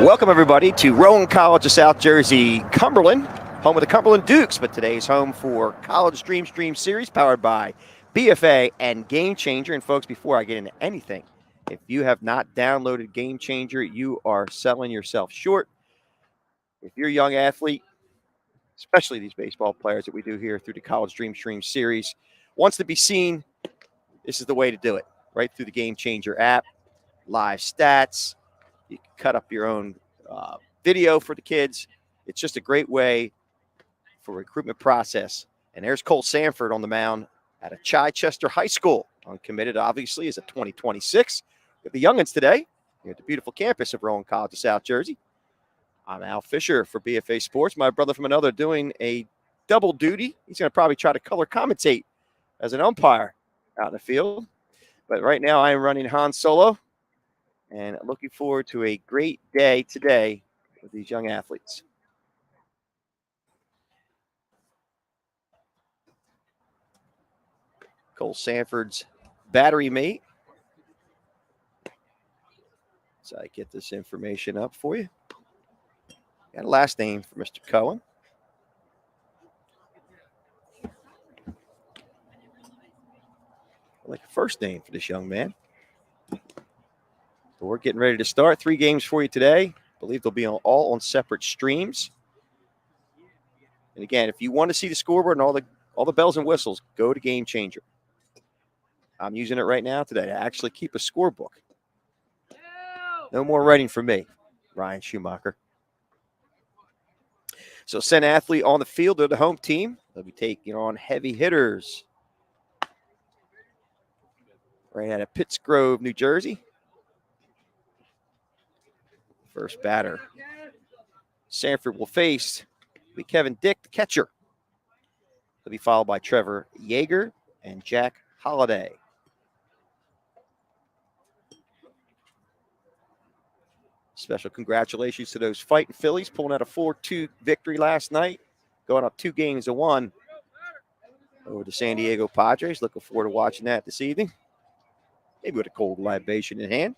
Welcome, everybody, to Rowan College of South Jersey, Cumberland, home of the Cumberland Dukes, but today's home for College DreamStream series powered by BFA and Gamechanger. And folks, before I get into anything, if you have not downloaded Gamechanger, you are selling yourself short. If you're a young athlete, especially these baseball players that we do here through the College DreamStream series, wants to be seen, this is the way to do it, right through the Gamechanger app, live stats. You can cut up your own video for the kids. It's just a great way for recruitment process. And there's Cole Sanford on the mound at a Chichester High School. Uncommitted, obviously, is a 2026. We have the youngins today here at the beautiful campus of Rowan College of South Jersey. I'm Al Fisher for BFA Sports. My brother from another doing a double duty. He's going to probably try to color commentate as an umpire out in the field. But right now I am running Han Solo. And looking forward to a great day today with these young athletes. Cole Sanford's battery mate. So I get this information up for you. Got a last name for Mr. Cohen. I like a first name for this young man. So we're getting ready to start. 3 games for you today. I believe they'll be all on separate streams. And again, if you want to see the scoreboard and all the bells and whistles, go to Gamechanger. I'm using it right now today to actually keep a scorebook. No more writing for me, Ryan Schumacher. So Ascent athlete on the field. They're the home team. They'll be taking on heavy hitters right out of Pittsgrove, New Jersey. First batter, Sanford will face Kevin Dick, the catcher. He'll be followed by Trevor Yeager and Jack Holliday. Special congratulations to those fighting Phillies pulling out a 4-2 victory last night, going up 2-1 over the San Diego Padres. Looking forward to watching that this evening, maybe with a cold libation in hand.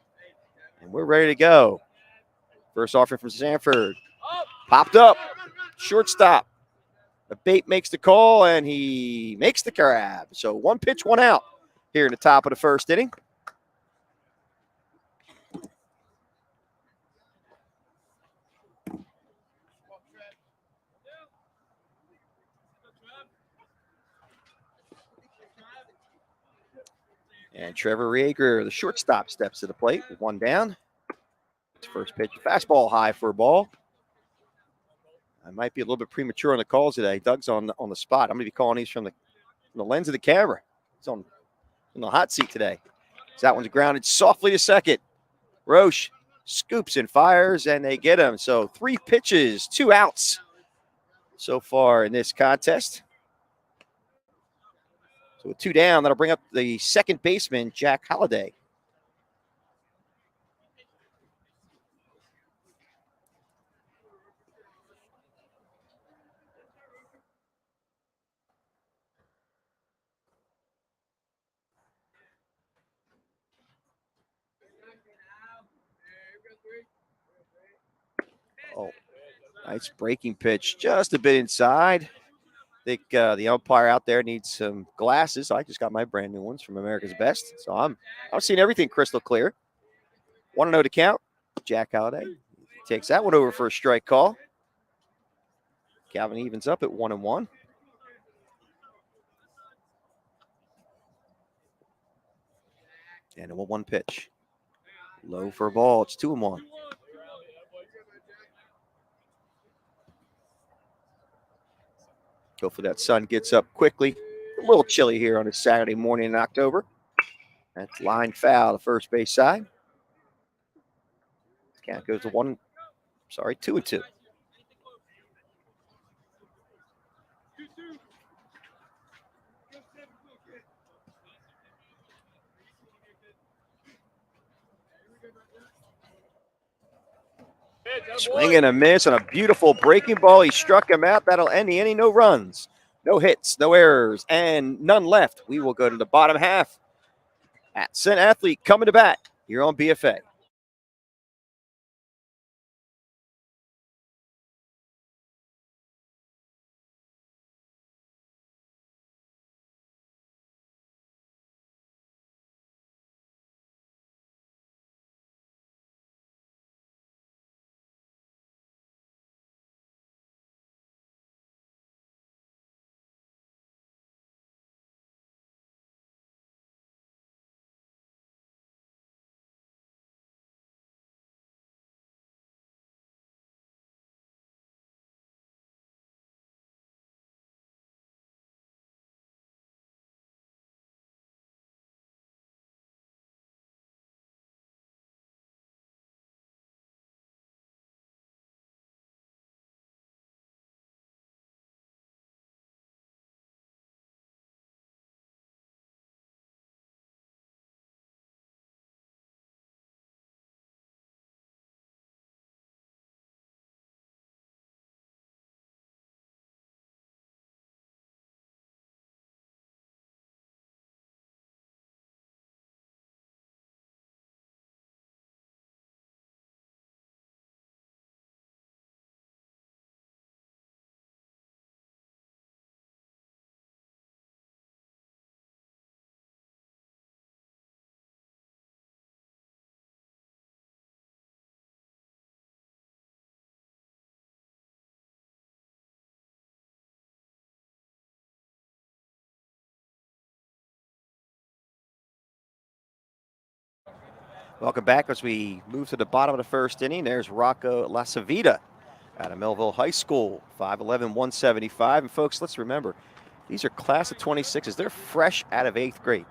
And we're ready to go. First offering from Sanford. Popped up. Shortstop. The bait makes the call, and he makes the grab. So 1 pitch, 1 out here in the top of the first inning. And Trevor Yeager, the shortstop, steps to the plate with 1 down. First pitch, fastball high for a ball. I might be a little bit premature on the calls today. Doug's on the spot. I'm going to be calling these from the lens of the camera. He's on the hot seat today. So that one's grounded softly to second. Roche scoops and fires, and they get him. So 3 pitches, 2 outs so far in this contest. So with 2 down, that'll bring up the second baseman, Jack Holliday. Oh, nice breaking pitch, just a bit inside. I think the umpire out there needs some glasses. I just got my brand new ones from America's Best, so I'm seeing everything crystal clear. 1-0 to count. Jack Holliday takes that one over for a strike call. Calvin evens up at 1-1. And a 1-1 pitch. Low for a ball. It's 2-1. Hopefully that sun gets up quickly. A little chilly here on a Saturday morning in October. That's line foul to first base side. Count goes to 2-2. Swing and a miss on a beautiful breaking ball. He struck him out. That'll end the inning. No runs, no hits, no errors, and none left. We will go to the bottom half. Ascent athlete coming to bat here on BFA. Welcome back as we move to the bottom of the first inning. There's Rocco Lasavita out of Melville High School, 5'11", 175. And folks, let's remember, these are class of 26s. They're fresh out of 8th grade.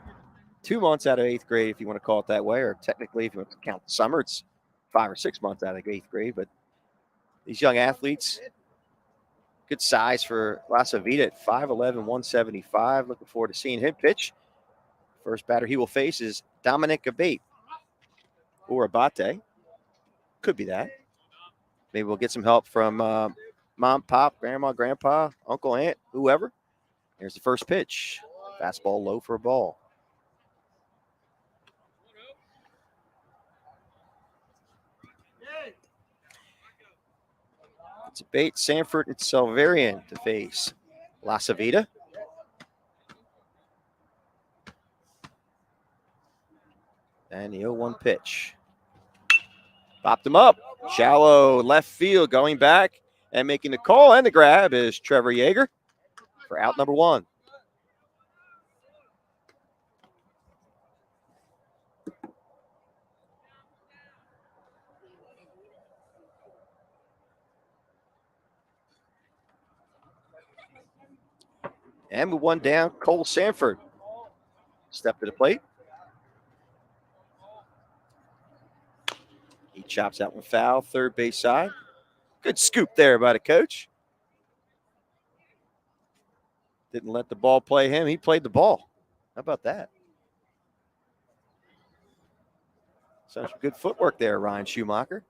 2 months out of 8th grade, if you want to call it that way, or technically, if you want to count the summer, it's 5 or 6 months out of 8th grade. But these young athletes, good size for Lasavita at 5'11", 175. Looking forward to seeing him pitch. First batter he will face is Dominic Abate. Or Abate. Could be that. Maybe we'll get some help from mom, pop, grandma, grandpa, uncle, aunt, whoever. Here's the first pitch. Fastball low for a ball. It's Abate, Sanford, and Selverian to face Lasavita. And the 0-1 pitch. Popped him up. Shallow left field, going back and making the call and the grab is Trevor Yeager for out number 1. And with one down, Cole Sanford. Step to the plate. He chops that one foul, third base side. Good scoop there by the coach. Didn't let the ball play him. He played the ball. How about that? Such good footwork there, Ryan Schumacher.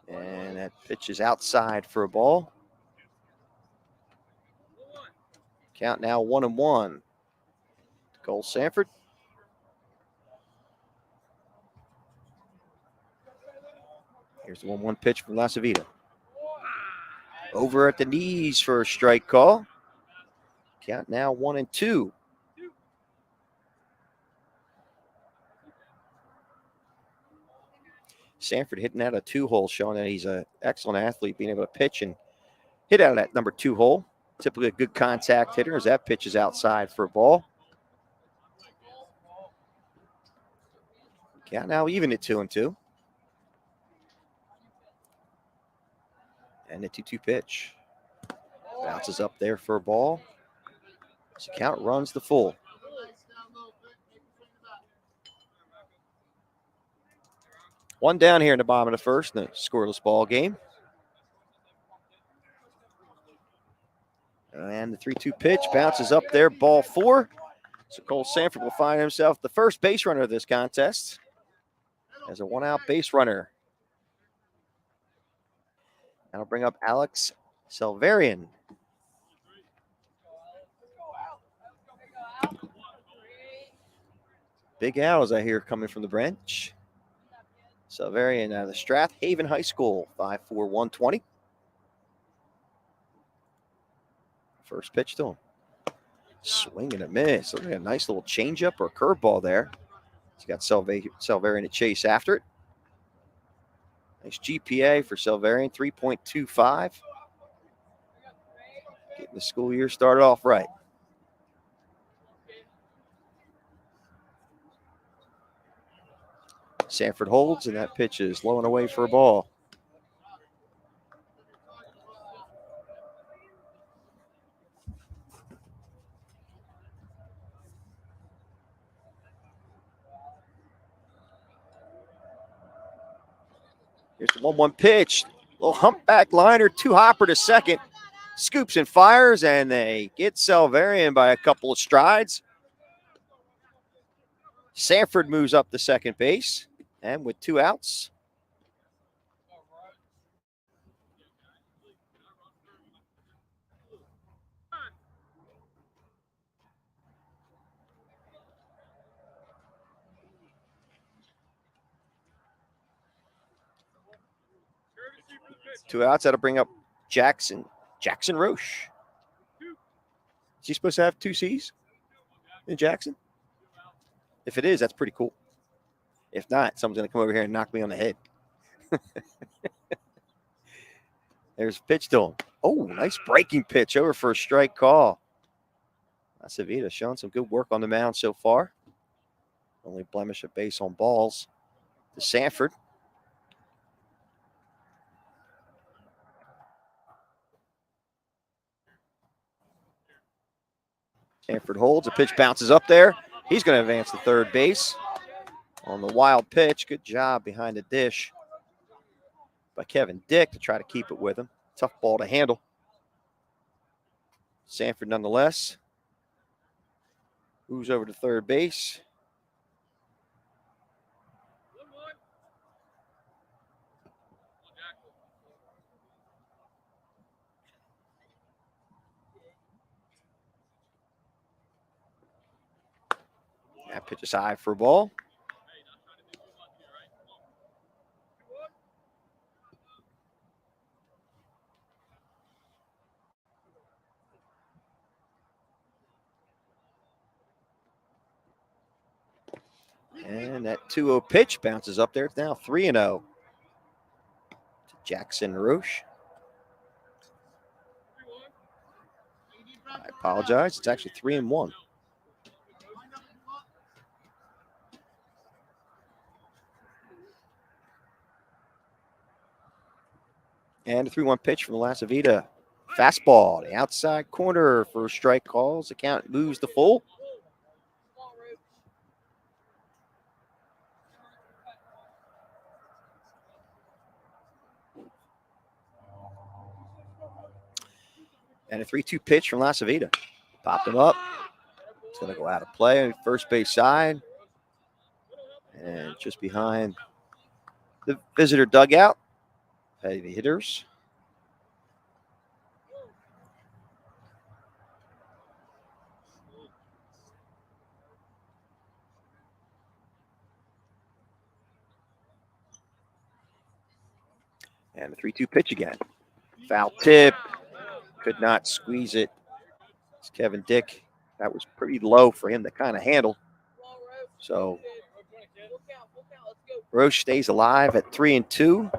And that pitch is outside for a ball. Count now 1-1. Cole Sanford. Here's the 1-1 pitch from Lasavita. Over at the knees for a strike call. Count now 1-2. Sanford hitting out a 2-hole, showing that he's an excellent athlete, being able to pitch and hit out of that number 2 hole. Typically a good contact hitter as that pitch is outside for a ball. Count now even at 2-2. And the 2-2 pitch. Bounces up there for a ball. So count runs the full. One down here in the bottom of the first, in a scoreless ball game. And the 3-2 pitch bounces up there, ball 4. So Cole Sanford will find himself the first base runner of this contest as a 1-out base runner. That'll bring up Alex Selverian. Big Owls I hear coming from the bench. Selverian out of the Strath Haven High School, 5'4", 120. First pitch to him. Swing and a miss. Look at a nice little changeup or curveball there. He's got Selverian to chase after it. Nice GPA for Selverian, 3.25. Getting the school year started off right. Sanford holds, and that pitch is low and away for a ball. Here's the 1-1 pitch. Little humpback liner, 2-hopper to second. Scoops and fires, and they get Selverian by a couple of strides. Sanford moves up to second base, and with 2 outs. Two outs, that'll bring up Jackson Roche. Is he supposed to have 2 C's in Jackson? If it is, that's pretty cool. If not, someone's going to come over here and knock me on the head. There's a pitch to him. Oh, nice breaking pitch over for a strike call. Acevita showing some good work on the mound so far. Only blemish at base on balls to Sanford. Sanford holds. A pitch bounces up there. He's going to advance to third base on the wild pitch. Good job behind the dish by Kevin Dick to try to keep it with him. Tough ball to handle. Sanford nonetheless moves over to third base. That pitch is high for a ball. And that 2-0 pitch bounces up there. It's now 3-0 to Jackson Roche. I apologize. It's actually 3-1. And a 3-1 pitch from Acevita. Fastball, the outside corner for strike calls. The count moves to full. And a 3-2 pitch from Acevita. Popped him up. It's going to go out of play on first base side. And just behind the visitor dugout. Heavy hitters. And a 3-2 pitch again. Foul tip. Could not squeeze it. It's Kevin Dick. That was pretty low for him to kind of handle. So Roche stays alive at 3-2.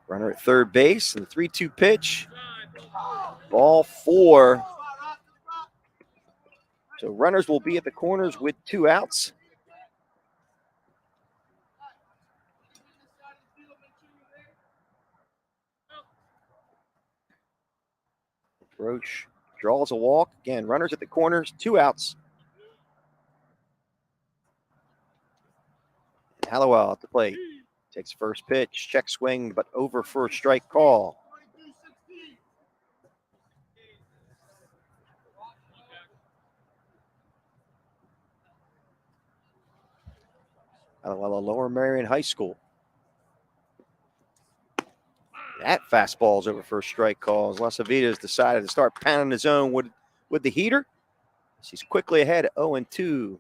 Runner at third base and the 3-2 pitch. Ball 4. So runners will be at the corners with 2 outs. Roche draws a walk. Again, runners at the corners, 2 outs. And Hallowell at the plate. Takes first pitch, check swing, but over for a strike call. Hallowell, Lower Marion High School. That fastball is over for a strike call. Acevita has decided to start pounding his own with the heater. He's quickly ahead, 0-2 to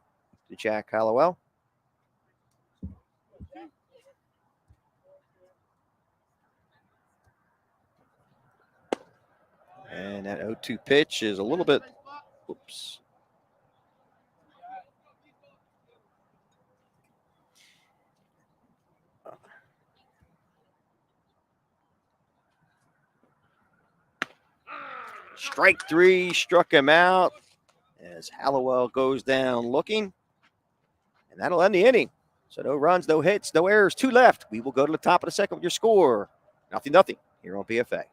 Jack Hallowell. And that 0-2 pitch is a little bit, oops. Strike 3, struck him out as Hallowell goes down looking. And that'll end the inning. So no runs, no hits, no errors, 2 left. We will go to the top of the second with your score. 0-0 here on BFA.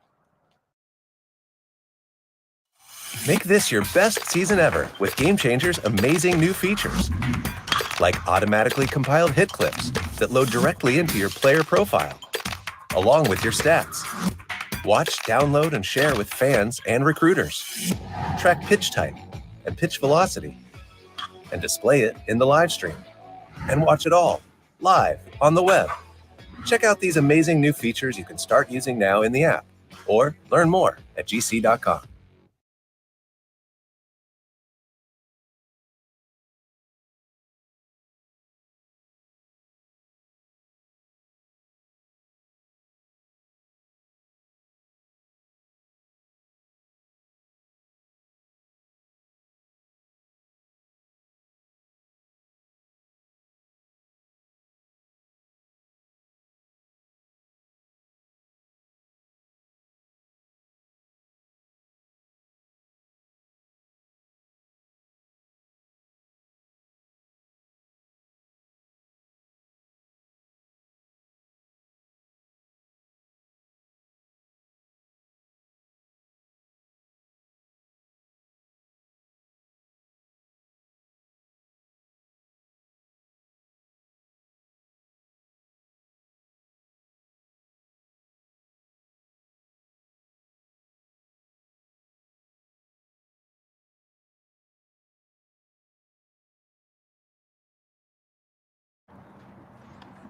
Make this your best season ever with Gamechanger's amazing new features. Like automatically compiled hit clips that load directly into your player profile, along with your stats. Watch, download, and share with fans and recruiters. Track pitch type and pitch velocity, and display it in the live stream. And watch it all, live, on the web. Check out these amazing new features you can start using now in the app, or learn more at gc.com.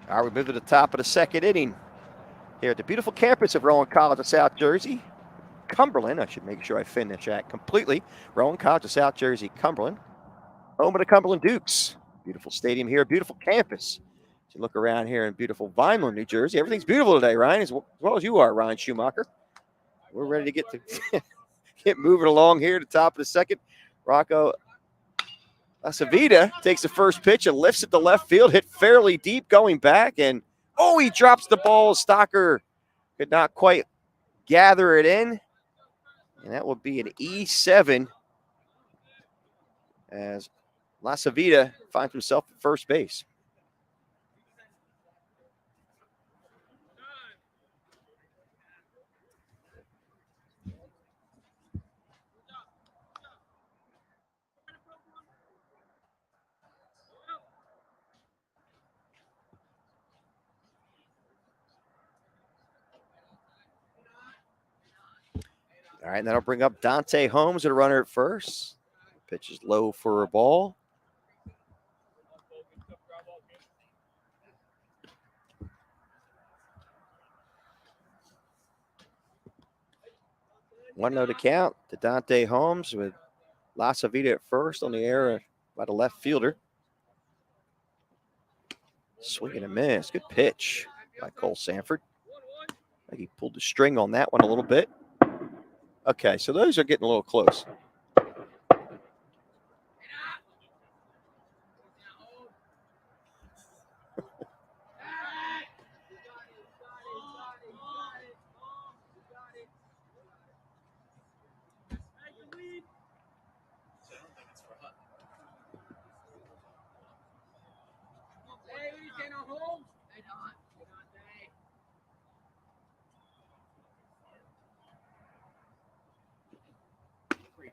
All right, we move to the top of the second inning here at the beautiful campus of Rowan College of South Jersey. Cumberland, I should make sure I finish that completely. Rowan College of South Jersey, Cumberland. Home of the Cumberland Dukes. Beautiful stadium here, beautiful campus. As you look around here in beautiful Vineland, New Jersey, everything's beautiful today, Ryan, as well as you are, Ryan Schumacher. We're ready to get moving along here at the top of the second. Rocco Lasavita takes the first pitch and lifts it to left field, hit fairly deep going back, and he drops the ball. Stocker could not quite gather it in, and that will be an E7 as Lasavita finds himself at first base. All right, and that'll bring up Dante Holmes at a runner at first. Pitch is low for a ball. One low to count to Dante Holmes with Lasavita at first on the air by the left fielder. Swing and a miss. Good pitch by Cole Sanford. I think he pulled the string on that one a little bit. Okay, so those are getting a little close.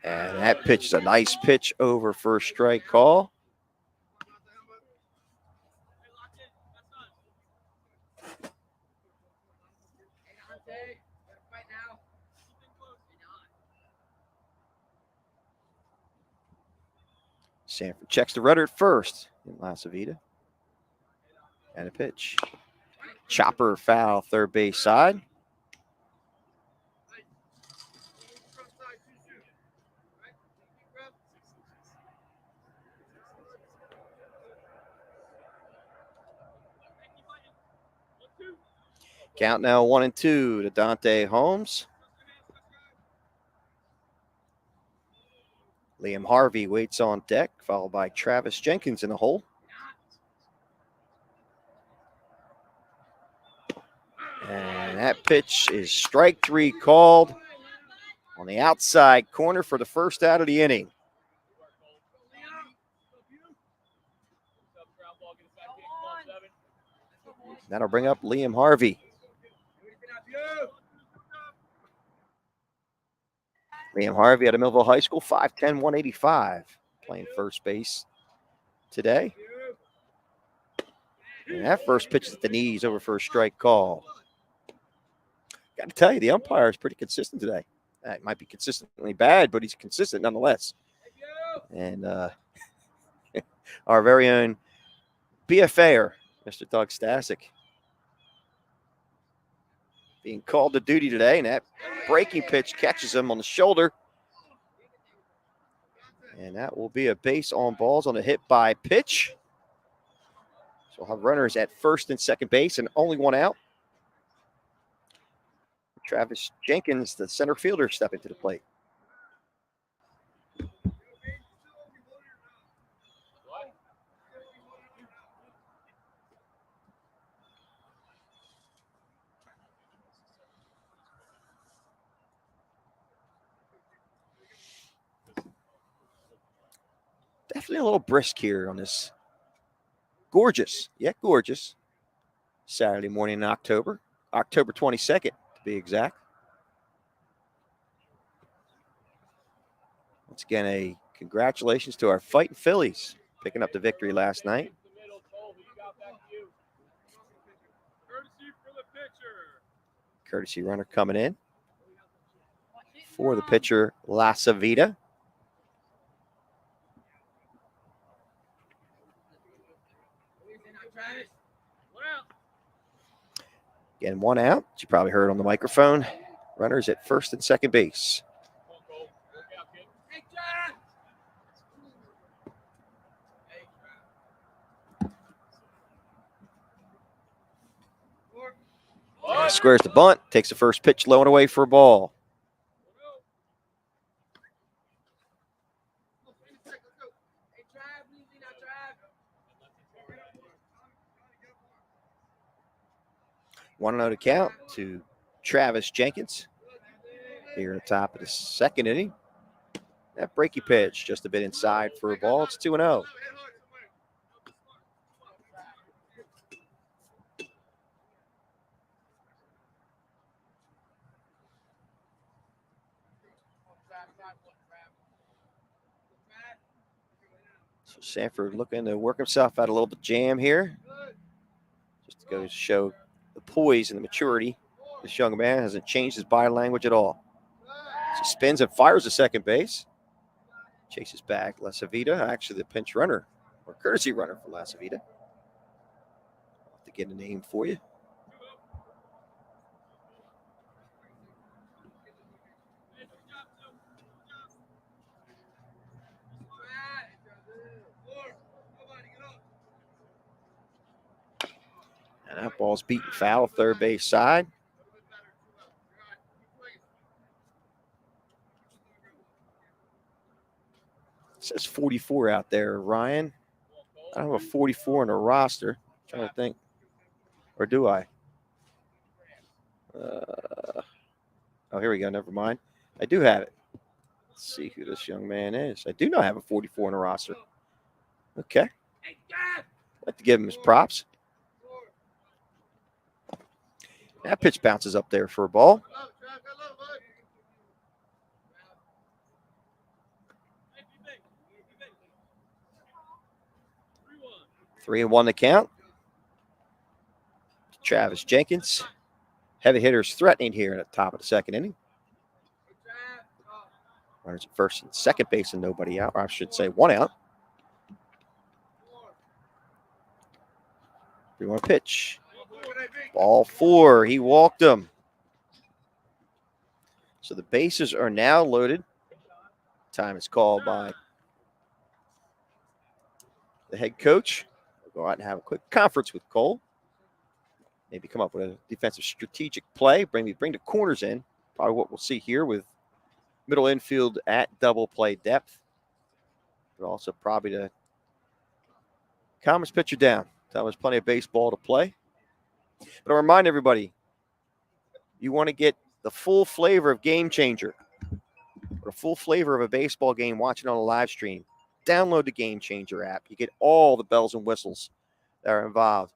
And that pitch is a nice pitch over first strike call. Sanford checks the runner at first in Lasavita. And a pitch. Chopper foul, third base side. Count now 1-2 to Dante Holmes. Liam Harvey waits on deck, followed by Travis Jenkins in the hole. And that pitch is strike three called on the outside corner for the first out of the inning. That'll bring up Liam Harvey. Liam Harvey out of Millville High School, 5'10", 185, playing first base today. And that first pitch is at the knees over for a strike call. Got to tell you, the umpire is pretty consistent today. It might be consistently bad, but he's consistent nonetheless. And our very own BFA-er, Mr. Doug Stasic, being called to duty today, and that breaking pitch catches him on the shoulder. And that will be a base on balls on a hit by pitch. So we'll have runners at first and second base and only one out. Travis Jenkins, the center fielder, stepping to the plate. Definitely a little brisk here on this gorgeous, yet gorgeous Saturday morning in October 22nd to be exact. Once again, a congratulations to our Fighting Phillies picking up the victory last night. Courtesy runner coming in for the pitcher, Lasavita. Again, 1 out. You probably heard on the microphone. Runners at first and second base. Squares the bunt, takes the first pitch low and away for a ball. One and 0 to count to Travis Jenkins here at the top of the second inning. That breaky pitch just a bit inside for a ball. It's 2-0. So Sanford looking to work himself out a little bit of jam here. Just to go to show the poise and the maturity. This young man hasn't changed his body language at all. So spins and fires to second base. Chases back Lasavita, actually the pinch runner or courtesy runner for Lasavita. I'll have to get a name for you. And that ball's beaten foul, third base side. It says 44 out there, Ryan. I don't have a 44 on the roster. I'm trying to think. Or do I? Oh, here we go. Never mind. I do have it. Let's see who this young man is. I do not have a 44 on the roster. Okay. I'd like to give him his props. That pitch bounces up there for a ball. Three and 1 to count. Travis Jenkins. Heavy hitters threatening here at the top of the second inning. Runners at first and second base and nobody out. Or I should say 1 out. 3-1 pitch. Ball 4. He walked him. So the bases are now loaded. Time is called by the head coach. We'll go out and have a quick conference with Cole. Maybe come up with a defensive strategic play. Bring the corners in. Probably what we'll see here with middle infield at double play depth. But also probably to calm his pitcher down. Tell him there's plenty of baseball to play. But I'll remind everybody, you want to get the full flavor of Gamechanger, or the full flavor of a baseball game watching on a live stream. Download the Gamechanger app. You get all the bells and whistles that are involved.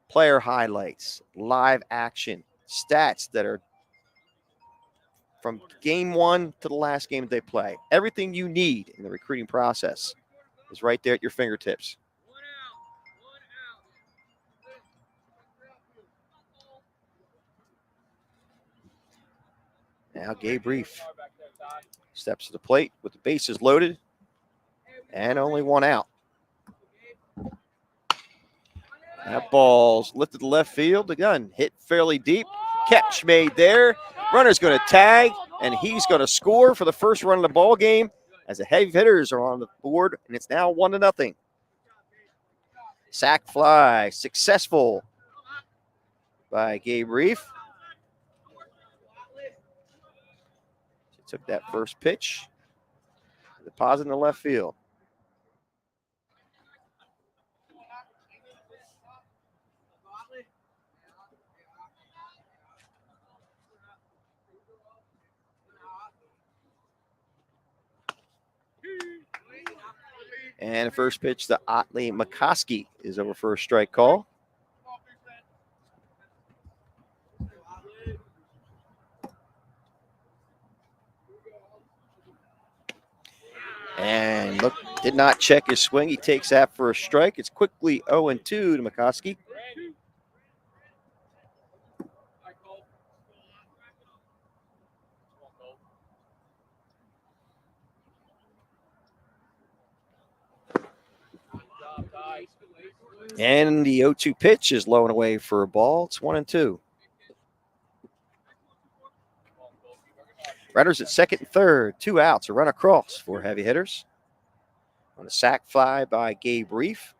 Player highlights, live action, stats that are from game 1 to the last game they play. Everything you need in the recruiting process is right there at your fingertips. Now Gabe Reef steps to the plate with the bases loaded and only 1 out. That ball's lifted to left field. The gun hit fairly deep. Catch made there. Runner's going to tag, and he's going to score for the first run of the ball game as the heavy hitters are on the board, and it's now 1-0. Sack fly, successful by Gabe Reef. He took that first pitch, deposit in the left field. And the first pitch to Otley McCoskey is over for a strike call. And look, did not check his swing. He takes that for a strike. It's quickly 0-2 to McCoskey. And the 0-2 pitch is low and away for a ball. It's 1-2. Runners at second and third, 2 outs, a run across for heavy hitters. On a sac fly by Gabe Reef.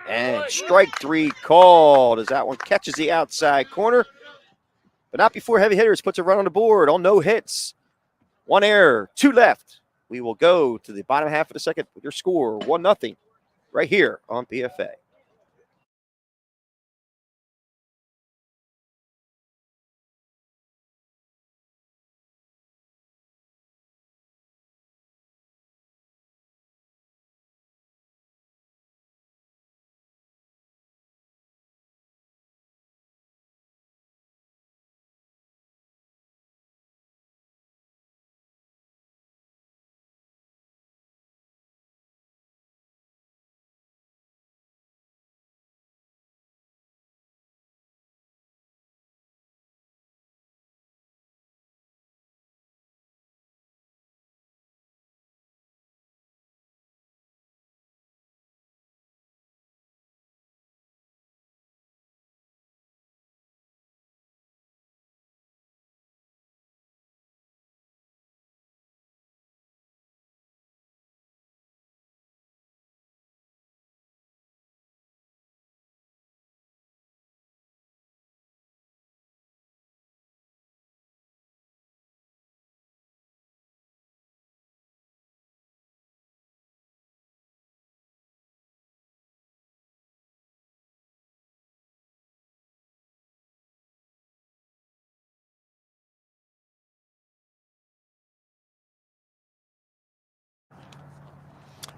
And strike 3 called as that one catches the outside corner. But not before heavy hitters puts a run on the board on no hits. 1 error, 2 left. We will go to the bottom half of the second with your score 1-0 right here on BFA.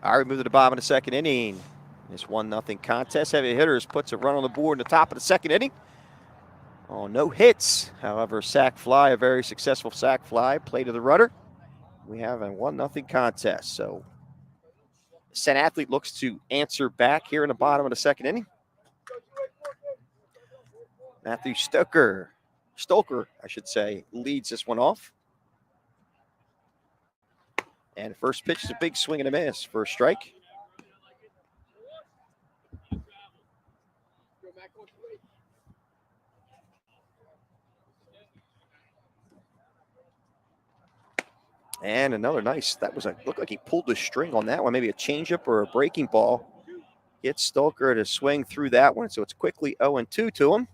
All right, we move to the bottom of the second inning. This 1-0 contest. Heavy hitters puts a run on the board in the top of the second inning. Oh, no hits. However, sac fly, a very successful sac fly, play to the runner. We have a 1-0 contest. So, Ascent athlete looks to answer back here in the bottom of the second inning. Matthew Stoker, I should say, leads this one off. And first pitch is a big swing and a miss for a strike. And another nice, looked like he pulled the string on that one, maybe a changeup or a breaking ball. Gets Stoker to swing through that one, so it's quickly 0-2 to him.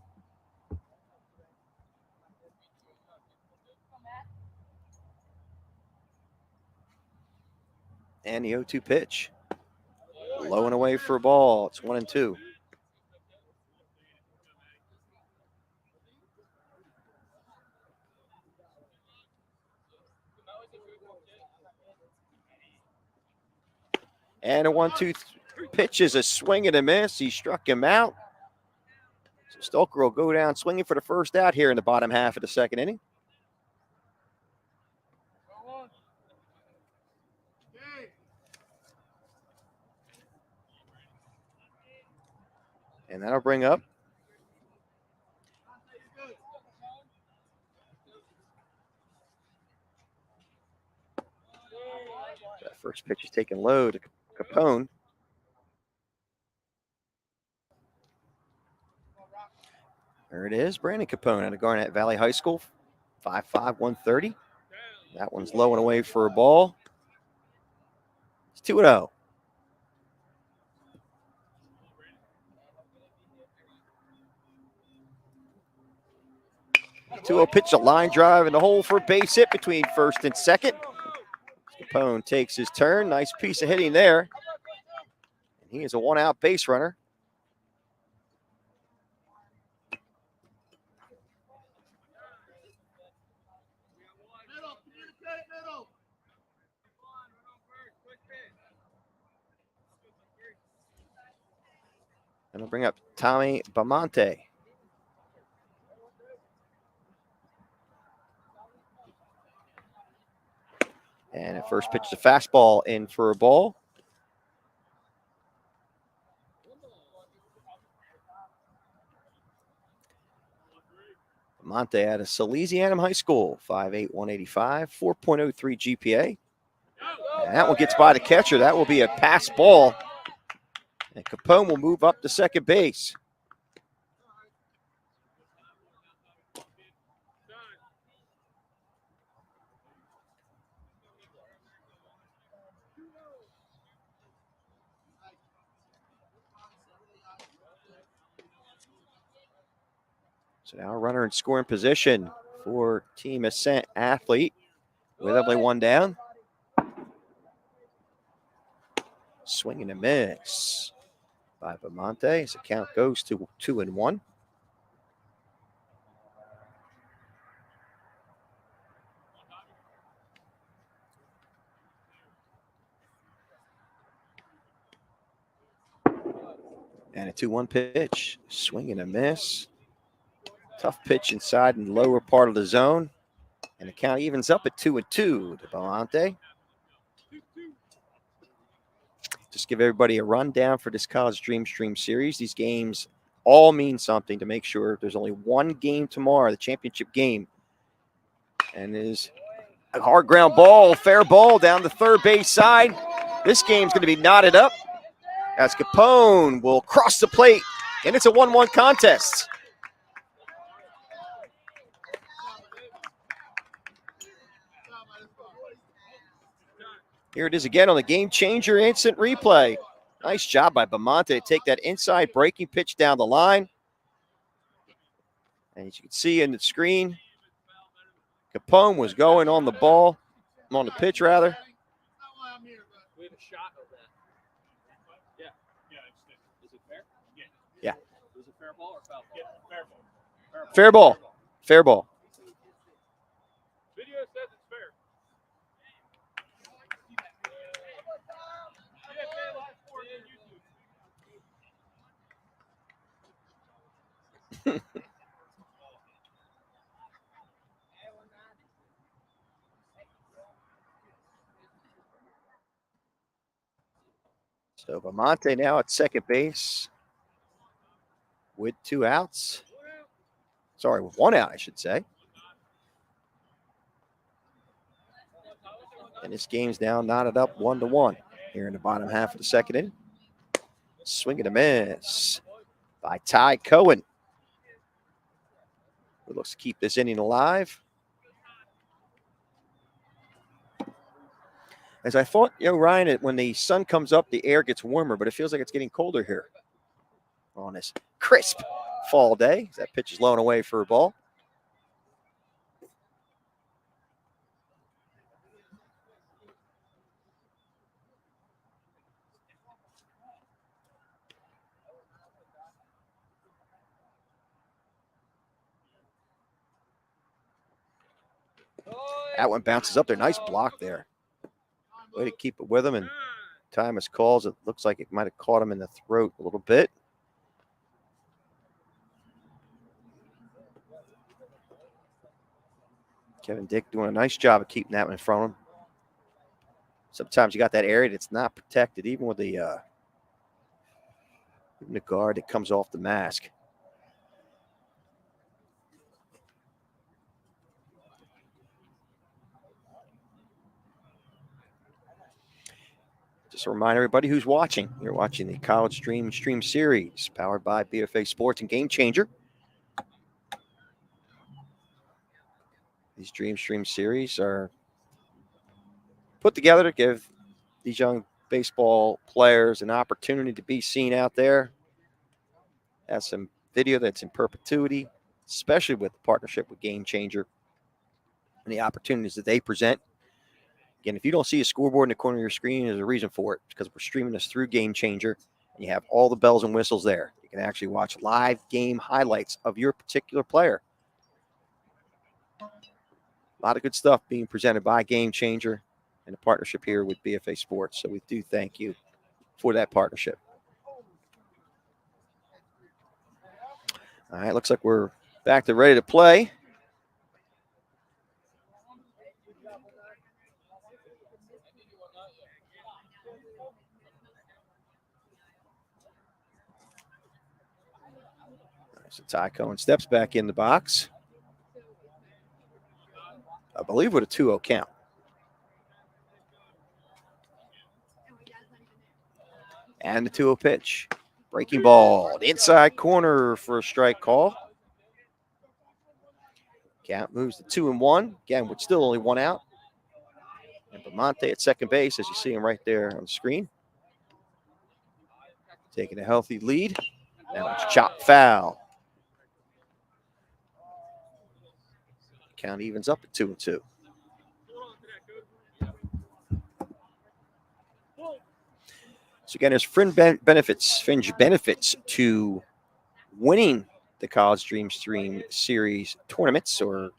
And the 0-2 pitch. Low and away for a ball. It's 1-2. And a 1-2 pitch is a swing and a miss. He struck him out. So Stoker will go down swinging for the first out here in the bottom half of the second inning. And that'll bring up that first pitch is taken low to Capone. There it is, Brandon Capone out of Garnett Valley High School, 5'5", 130. That one's low and away for a ball. It's 2-0. 2-0 pitch, a line drive in the hole for a base hit between first and second. Capone takes his turn. Nice piece of hitting there. And he is a 1-out base runner. And we'll bring up Tommy Bamonte. And at first pitch is a fastball in for a ball. Bamonte out of Salesianum High School, 5'8", 185, 4.03 GPA. And that one gets by the catcher. That will be a pass ball. And Capone will move up to second base. So now a runner in scoring position for Team Ascent athlete. With only one down. Swing and a miss by Bamonte as the count goes to 2-1. And a 2-1 pitch. Swing and a miss. Tough pitch inside in the lower part of the zone. And the count evens up at 2-2 to Bamonte. Just give everybody a rundown for this College DreamStream series. These games all mean something to make sure there's only one game tomorrow, the championship game. And it is a hard ground ball, fair ball down the third base side. This game's going to be knotted up as Capone will cross the plate, and it's a 1-1 contest. Here it is again on the Game Changer instant replay. Nice job by Bamonte to take that inside breaking pitch down the line. And as you can see in the screen, Capone was going on the ball, on the pitch rather. We have a shot of that. Yeah. Is it fair? Yeah. Was it fair ball or foul ball? Fair ball. Fair ball. Video says it's fair. So Bamonte now at second base with 2 outs. Sorry, with 1 out, I should say. And this game's now knotted up 1-1 here in the bottom half of the second inning. Swing and a miss by Ty Cohen, who looks to keep this inning alive. As I thought, Ryan, when the sun comes up, the air gets warmer, but it feels like it's getting colder here on this crisp fall day. That pitch is low and away for a ball. That one bounces up there. Nice block there. Way to keep it with him, and time his calls. It looks like it might have caught him in the throat a little bit. Kevin Dick doing a nice job of keeping that one in front of him. Sometimes you got that area that's not protected, even with the guard that comes off the mask. Just a reminder, everybody who's watching, you're watching the College DreamStream series powered by BFA Sports and Gamechanger. These DreamStream series are put together to give these young baseball players an opportunity to be seen out there. Has some video that's in perpetuity, especially with the partnership with Gamechanger and the opportunities that they present. Again, if you don't see a scoreboard in the corner of your screen, there's a reason for it, because we're streaming this through Gamechanger, and you have all the bells and whistles there. You can actually watch live game highlights of your particular player. A lot of good stuff being presented by Gamechanger and a partnership here with BFA Sports. So we do thank you for that partnership. All right, looks like we're back to ready to play. So Ty Cohen steps back in the box, I believe with a 2-0 count. And the 2-0 pitch. Breaking ball. Inside corner for a strike call. Count moves to 2-1. Again, with still only one out. And Bamonte at second base, as you see him right there on the screen. Taking a healthy lead. Now it's chopped foul. Count evens up at 2-2. So again, there's fringe benefits to winning the College DreamStream Series tournaments, or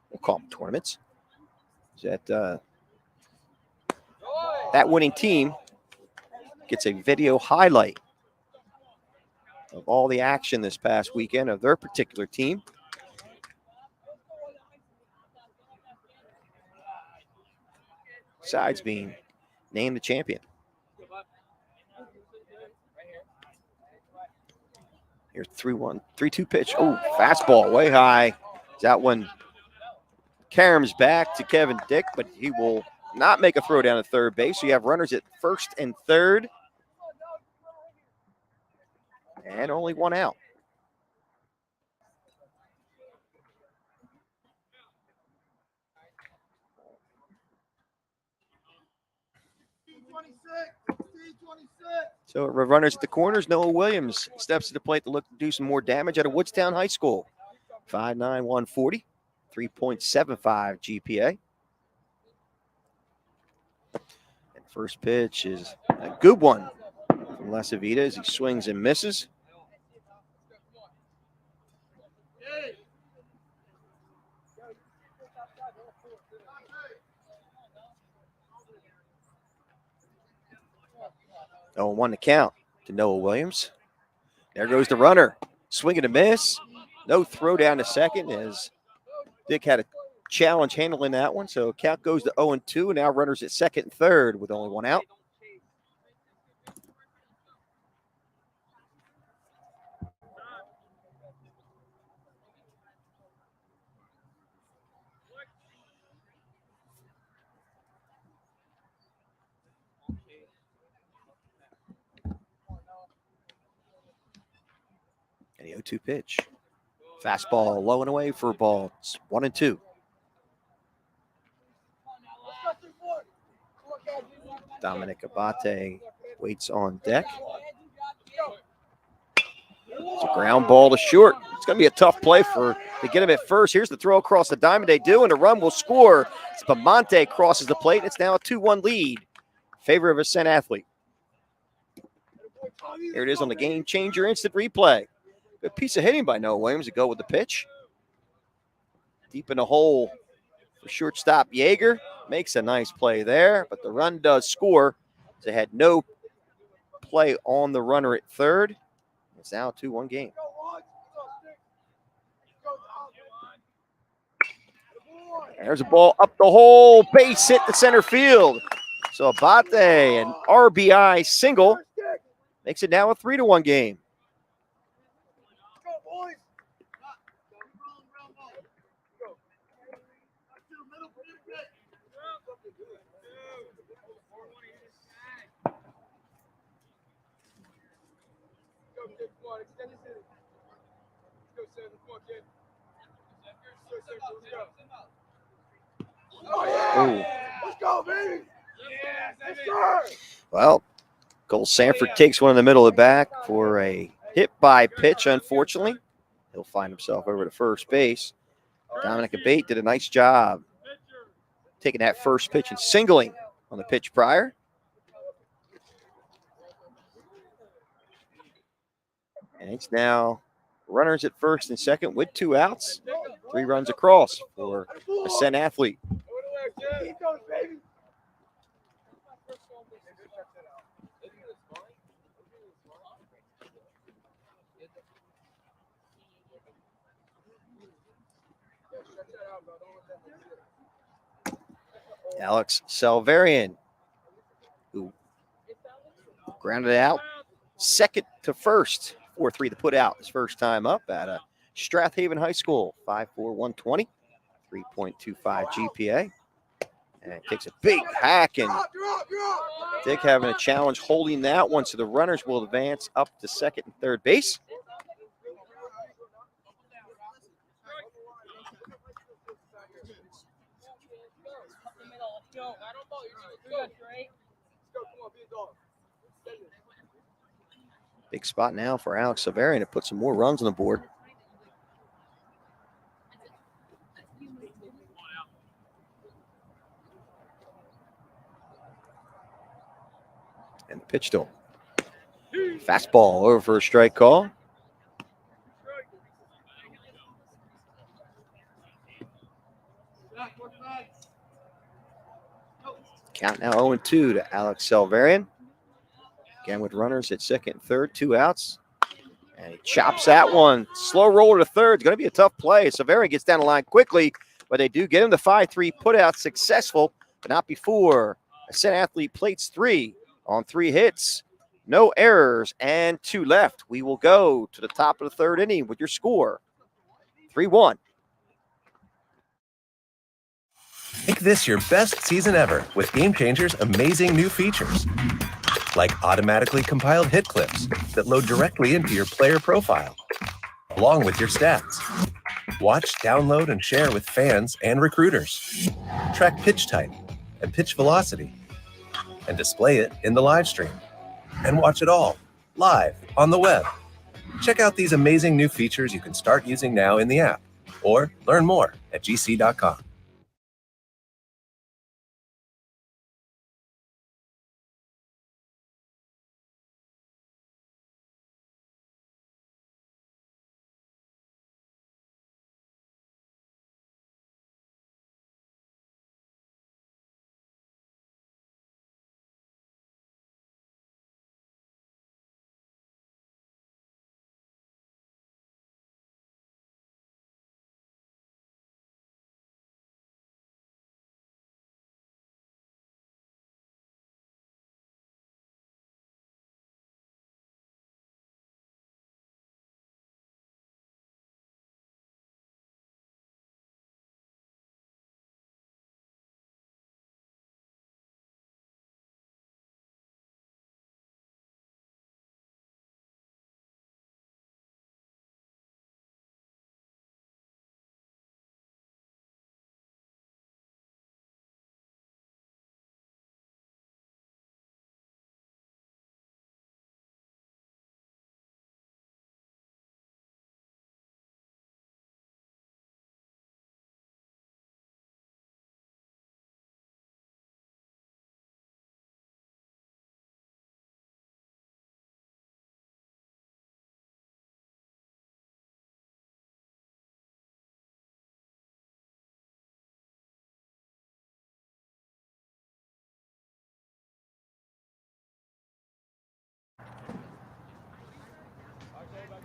we'll call them tournaments. That winning team gets a video highlight of all the action this past weekend of their particular team. Besides being named the champion. Here's 3-2 pitch. Oh, fastball way high. That one caroms back to Kevin Dick, but he will not make a throw down at third base. So you have runners at first and third. And only one out. So runners at the corners. Noah Williams steps to the plate to look to do some more damage out of Woodstown High School. 5'9", 140, 3.75 GPA. And first pitch is a good one from Lasavita as he swings and misses. Oh, 1 to count to Noah Williams. There goes the runner. Swing and a miss. No throw down to second as Dick had a challenge handling that one. So count goes to 0-2. And now runners at second and third with only one out. And the 0-2 pitch. Fastball low and away for a ball. It's 1-2. Dominic Abate waits on deck. It's a ground ball to short. It's going to be a tough play to get him at first. Here's the throw across the diamond. They do, and the run will score. Bamonte crosses the plate, and it's now a 2-1 lead in favor of Ascent Athlete. Here it is on the Game Changer instant replay. Good piece of hitting by Noah Williams to go with the pitch. Deep in the hole for shortstop Yeager. Makes a nice play there, but the run does score. They had no play on the runner at third. It's now a 2-1 game. There's a ball up the hole. Base hit to center field. So Abate, an RBI single, makes it now a 3-1 game. Oh. Let's go, baby. Well, Cole Sanford takes one in the middle of the back for a hit by pitch, unfortunately. He'll find himself over to first base. Dominic Abate did a nice job taking that first pitch and singling on the pitch prior. And it's now runners at first and second with 2 outs. 3 runs across for Ascent Athlete. Alex Salvarian, who grounded out second to first. 4-3 to put out his first time up at Strathaven High School. 5'4", 120, 3.25 GPA. And takes a big hack, and Dick having a challenge holding that one, so the runners will advance up to second and third base. Big spot now for Alex Severian to put some more runs on the board. And the pitch to him. Fastball over for a strike call. Count now 0-2 to Alex Severian. Again with runners at second and third, 2 outs. And he chops that one. Slow roller to third. It's going to be a tough play. Severian gets down the line quickly, but they do get him the 5-3 put out successful, but not before Ascent athlete plates 3 on 3 hits. No errors and 2 left. We will go to the top of the third inning with your score, 3-1. Make this your best season ever with Gamechanger's amazing new features. Like automatically compiled hit clips that load directly into your player profile, along with your stats. Watch, download, and share with fans and recruiters. Track pitch type and pitch velocity, and display it in the live stream. And watch it all, live, on the web. Check out these amazing new features you can start using now in the app, or learn more at gc.com.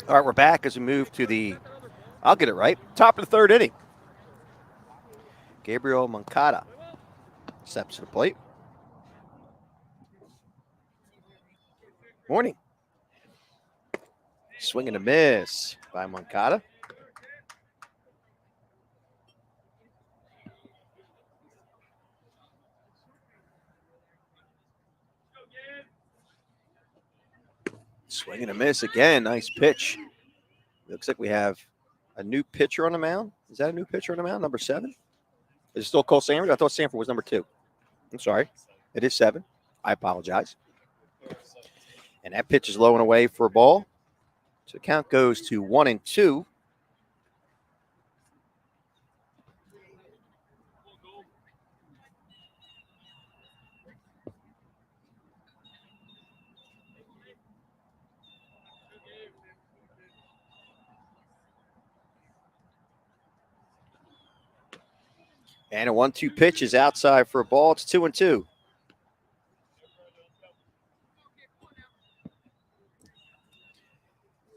All right, we're back as we move to the, I'll get it right, top of the third inning. Gabriel Moncada steps to the plate. Morning. Swing and a miss by Moncada. Swing and a miss again. Nice pitch. Looks like we have a new pitcher on the mound. Is that a new pitcher on the mound? Number 7? Is it still Cole Sanford? I thought Sanford was number 2. I'm sorry. It is 7. I apologize. And that pitch is low and away for a ball. So the count goes to 1-2. And a 1-2 pitch is outside for a ball. It's 2-2.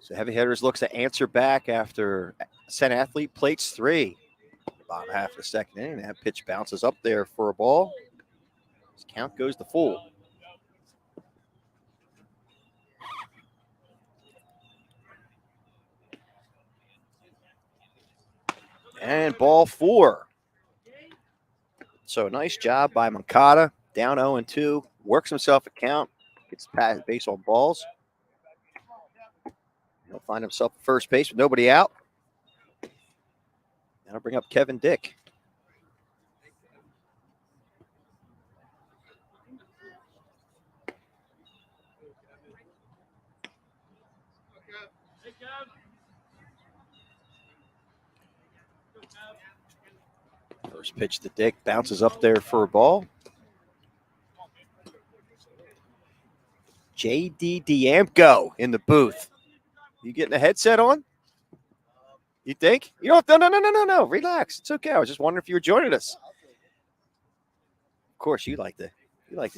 So Heavy Hitters looks to answer back after Ascent athlete plates 3. Bottom half of the second inning. That pitch bounces up there for a ball. This count goes to full. And ball 4. So nice job by Moncada. Down 0-2. Works himself a count. Gets past base on balls. He'll find himself at first base with nobody out. That'll bring up Kevin Dick. First pitch to Dick, bounces up there for a ball. J.D. Diamco in the booth. You getting a headset on? You think? You don't? No. Relax. It's okay. I was just wondering if you were joining us. Of course, you like the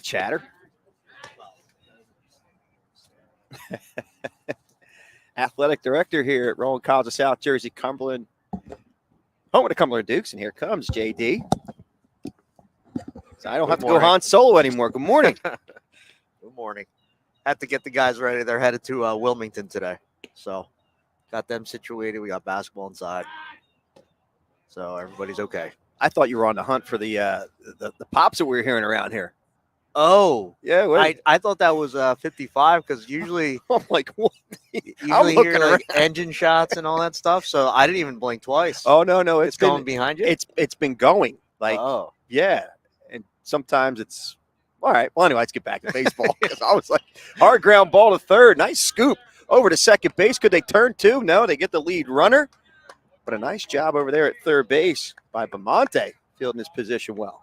chatter. Athletic director here at Rowan College of South Jersey, Cumberland. Home of the Cumberland Dukes, and here comes JD. So I don't have to go Han Solo anymore. Good morning. Good morning. Had to get the guys ready. They're headed to Wilmington today. So got them situated. We got basketball inside. So everybody's okay. I thought you were on the hunt for the pops that we were hearing around here. Oh, yeah. I thought that was 55 because usually I'm like, what? Usually hear like engine shots and all that stuff. So I didn't even blink twice. Oh no, it's going behind you. It's been going like yeah, and sometimes it's all right. Well, anyway, let's get back to baseball because I was like, hard ground ball to third, nice scoop over to second base. Could they turn two? No, they get the lead runner, but a nice job over there at third base by Bamonte, fielding his position well.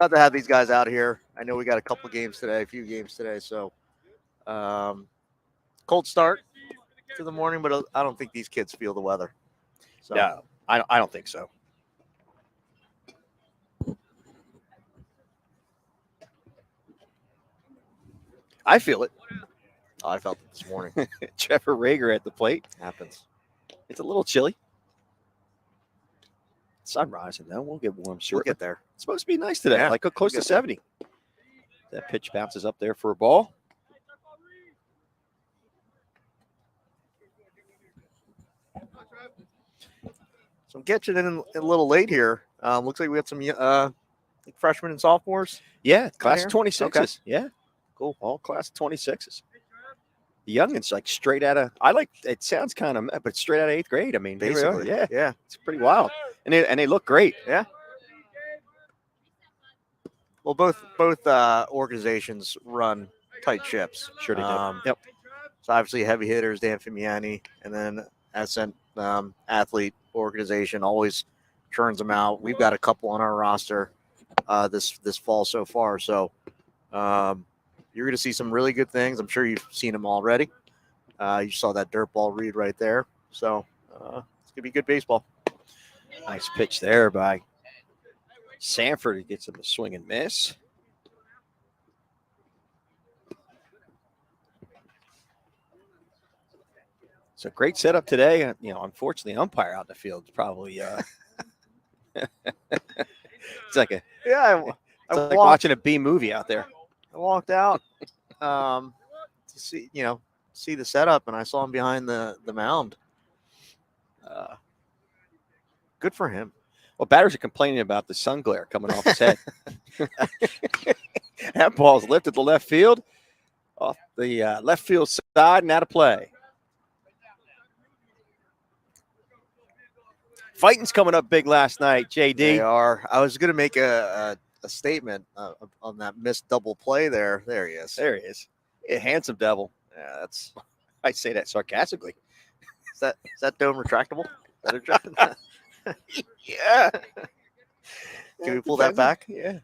Glad to have these guys out here. I know we got a few games today. So cold start to the morning, but I don't think these kids feel the weather. So. No, I don't think so. I feel it. Oh, I felt it this morning. Trevor Rager at the plate. Happens. It's a little chilly. Sun rising though. We'll get warm soon. We'll get there. It's supposed to be nice today, like close to 70. That pitch bounces up there for a ball. So I'm catching in a little late here. Looks like we have some freshmen and sophomores. Yeah, class of 26s. Okay. Yeah, cool. All class of 26s. The youngins like straight out of. It sounds kind of, but straight out of 8th grade. I mean, basically, yeah. It's pretty wild, and they look great. Yeah. Well, both organizations run tight ships. Sure they do. Yep. So obviously heavy hitters, Dan Fimiani, and then Ascent athlete organization always churns them out. We've got a couple on our roster this fall so far. So you're going to see some really good things. I'm sure you've seen them already. You saw that dirt ball read right there. So it's going to be good baseball. Nice pitch there by Sanford. He gets him to swing and miss. So great setup today. Unfortunately, umpire out in the field is probably it's like like watching a B movie out there. I walked out to see the setup, and I saw him behind the mound. Good for him. Well, batters are complaining about the sun glare coming off his head. That ball's lifted to left field, off the left field side, and out of play. Fighting's coming up big last night, JD. They are. I was going to make a statement on that missed double play there. There he is. There he is. A handsome devil. Yeah, I say that sarcastically. Is that dome retractable? Yeah. Can we pull that back? Yeah.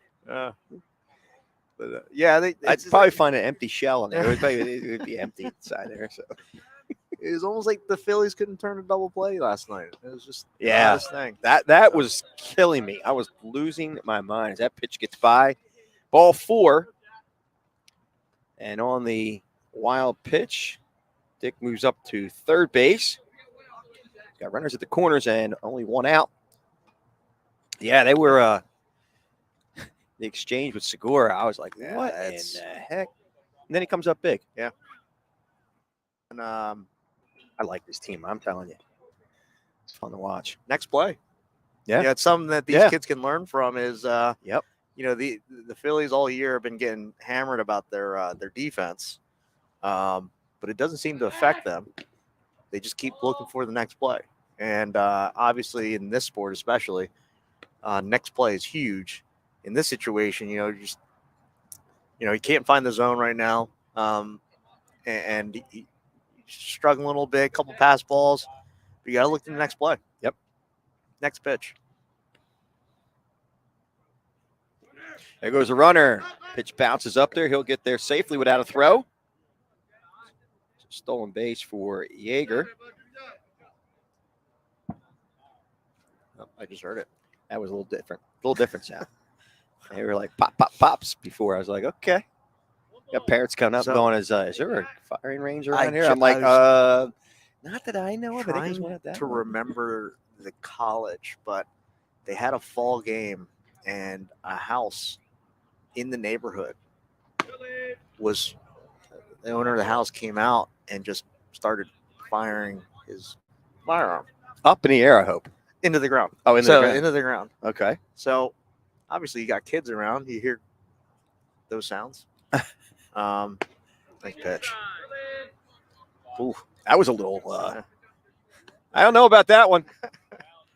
I'd probably find an empty shell in there. It would be empty inside there. So it was almost like the Phillies couldn't turn a double play last night. It was just the oddest thing. That was killing me. I was losing my mind as that pitch gets by. Ball 4. And on the wild pitch, Dick moves up to third base. Got runners at the corners and only one out. Yeah, they were the exchange with Segura. I was like, what in the heck? And then he comes up big. Yeah. And I like this team. I'm telling you. It's fun to watch. Next play. Yeah. It's something that these kids can learn from. Is Yep. The Phillies all year have been getting hammered about their defense, but it doesn't seem to affect them. They just keep looking for the next play, and obviously in this sport especially, next play is huge. In this situation, you can't find the zone right now, and he's struggling a little bit. Couple pass balls, but you got to look to the next play. Yep. Next pitch. There goes a runner. Pitch bounces up there. He'll get there safely without a throw. Stolen base for Yeager. Oh, I just heard it. That was a little different. A little different sound. They were like pop, pop, pops before. I was like, okay. Got parents coming up going, is there a firing range around here? I'm like, not that I know of. I think there's one at that to one. remember the college, but they had a fall game and a house in the neighborhood was the owner of the house came out and just started firing his firearm Up in the air, I hope. into the ground. Oh, into the ground. Into the ground. Okay. So obviously you got kids around. You hear those sounds. Nice pitch. Ooh, that was a little. I don't know about that one.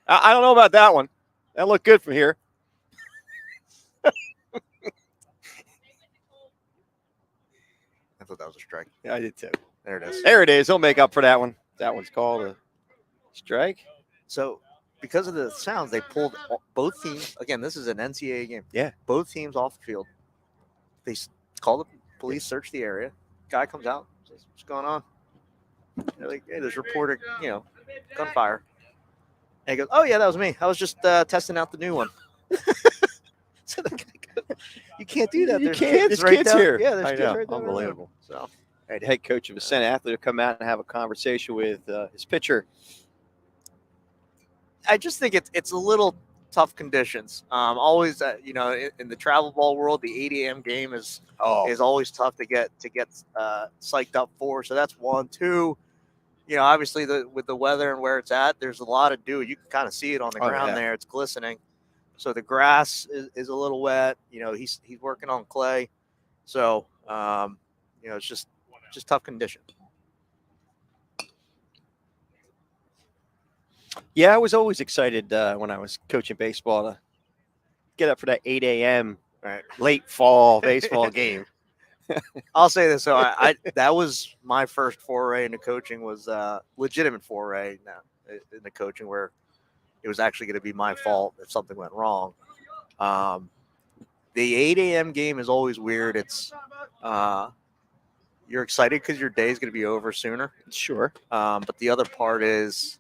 I don't know about that one. That looked good from here. I thought that was a strike. Yeah, I did too. There it is. There it is. He'll make up for that one. That one's called a strike. So because of the sounds, they pulled both teams. Again, this is an NCAA game. Yeah. Both teams off the field. They call the police, search the area. Guy comes out, says, what's going on? They're like, hey, there's reported, gunfire. And he goes, oh, yeah, that was me. I was just testing out the new one. So the guy goes, you can't do that. You There's can't. kids There's right kids down- here. Yeah, there's I kids know. right there. Unbelievable. So Right, head coach of Ascent athlete will come out and have a conversation with his pitcher. I just think it's a little tough conditions. Always, in the travel ball world, the 8 a.m. game is always tough to get psyched up for. So that's one. Two, obviously with the weather and where it's at, there's a lot to do. You can kind of see it on the ground there. It's glistening. So the grass is a little wet. He's working on clay. So it's just tough conditions. Yeah, I was always excited when I was coaching baseball to get up for that 8 a.m. Late fall baseball game. I'll say this. So I that was my first foray into coaching, was legitimate foray into coaching, where it was actually going to be my fault if something went wrong. The 8 a.m. game is always weird. It's you're excited because your day is going to be over sooner. Sure. But the other part is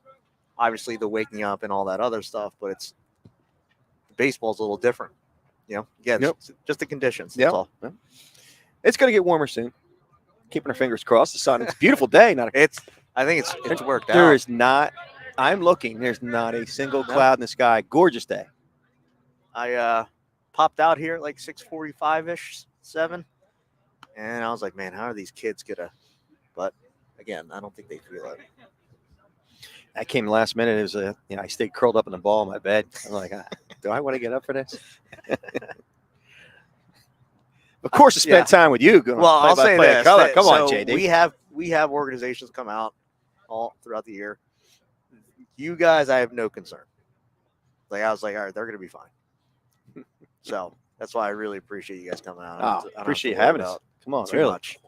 obviously the waking up and all that other stuff. But baseball's a little different. It's just the conditions. That's all. Yep. It's going to get warmer soon. Keeping our fingers crossed. The sun. It's a beautiful day. I think it's worked out. There is not. I'm looking. There's not a single cloud in the sky. Gorgeous day. I popped out here at like 6:45-ish, 7. And I was like, man, how are these kids gonna? But again, I don't think they feel it. I came last minute. It was I stayed curled up in the ball in my bed. I'm like, do I want to get up for this? Of course, to spend time with you. Well, I'll say this. Color. Come on, so JD. We have organizations come out all throughout the year. You guys, I have no concern. I was like, all right, they're gonna be fine. So that's why I really appreciate you guys coming out. I don't Appreciate have to having worry us. about Come on, too really. much.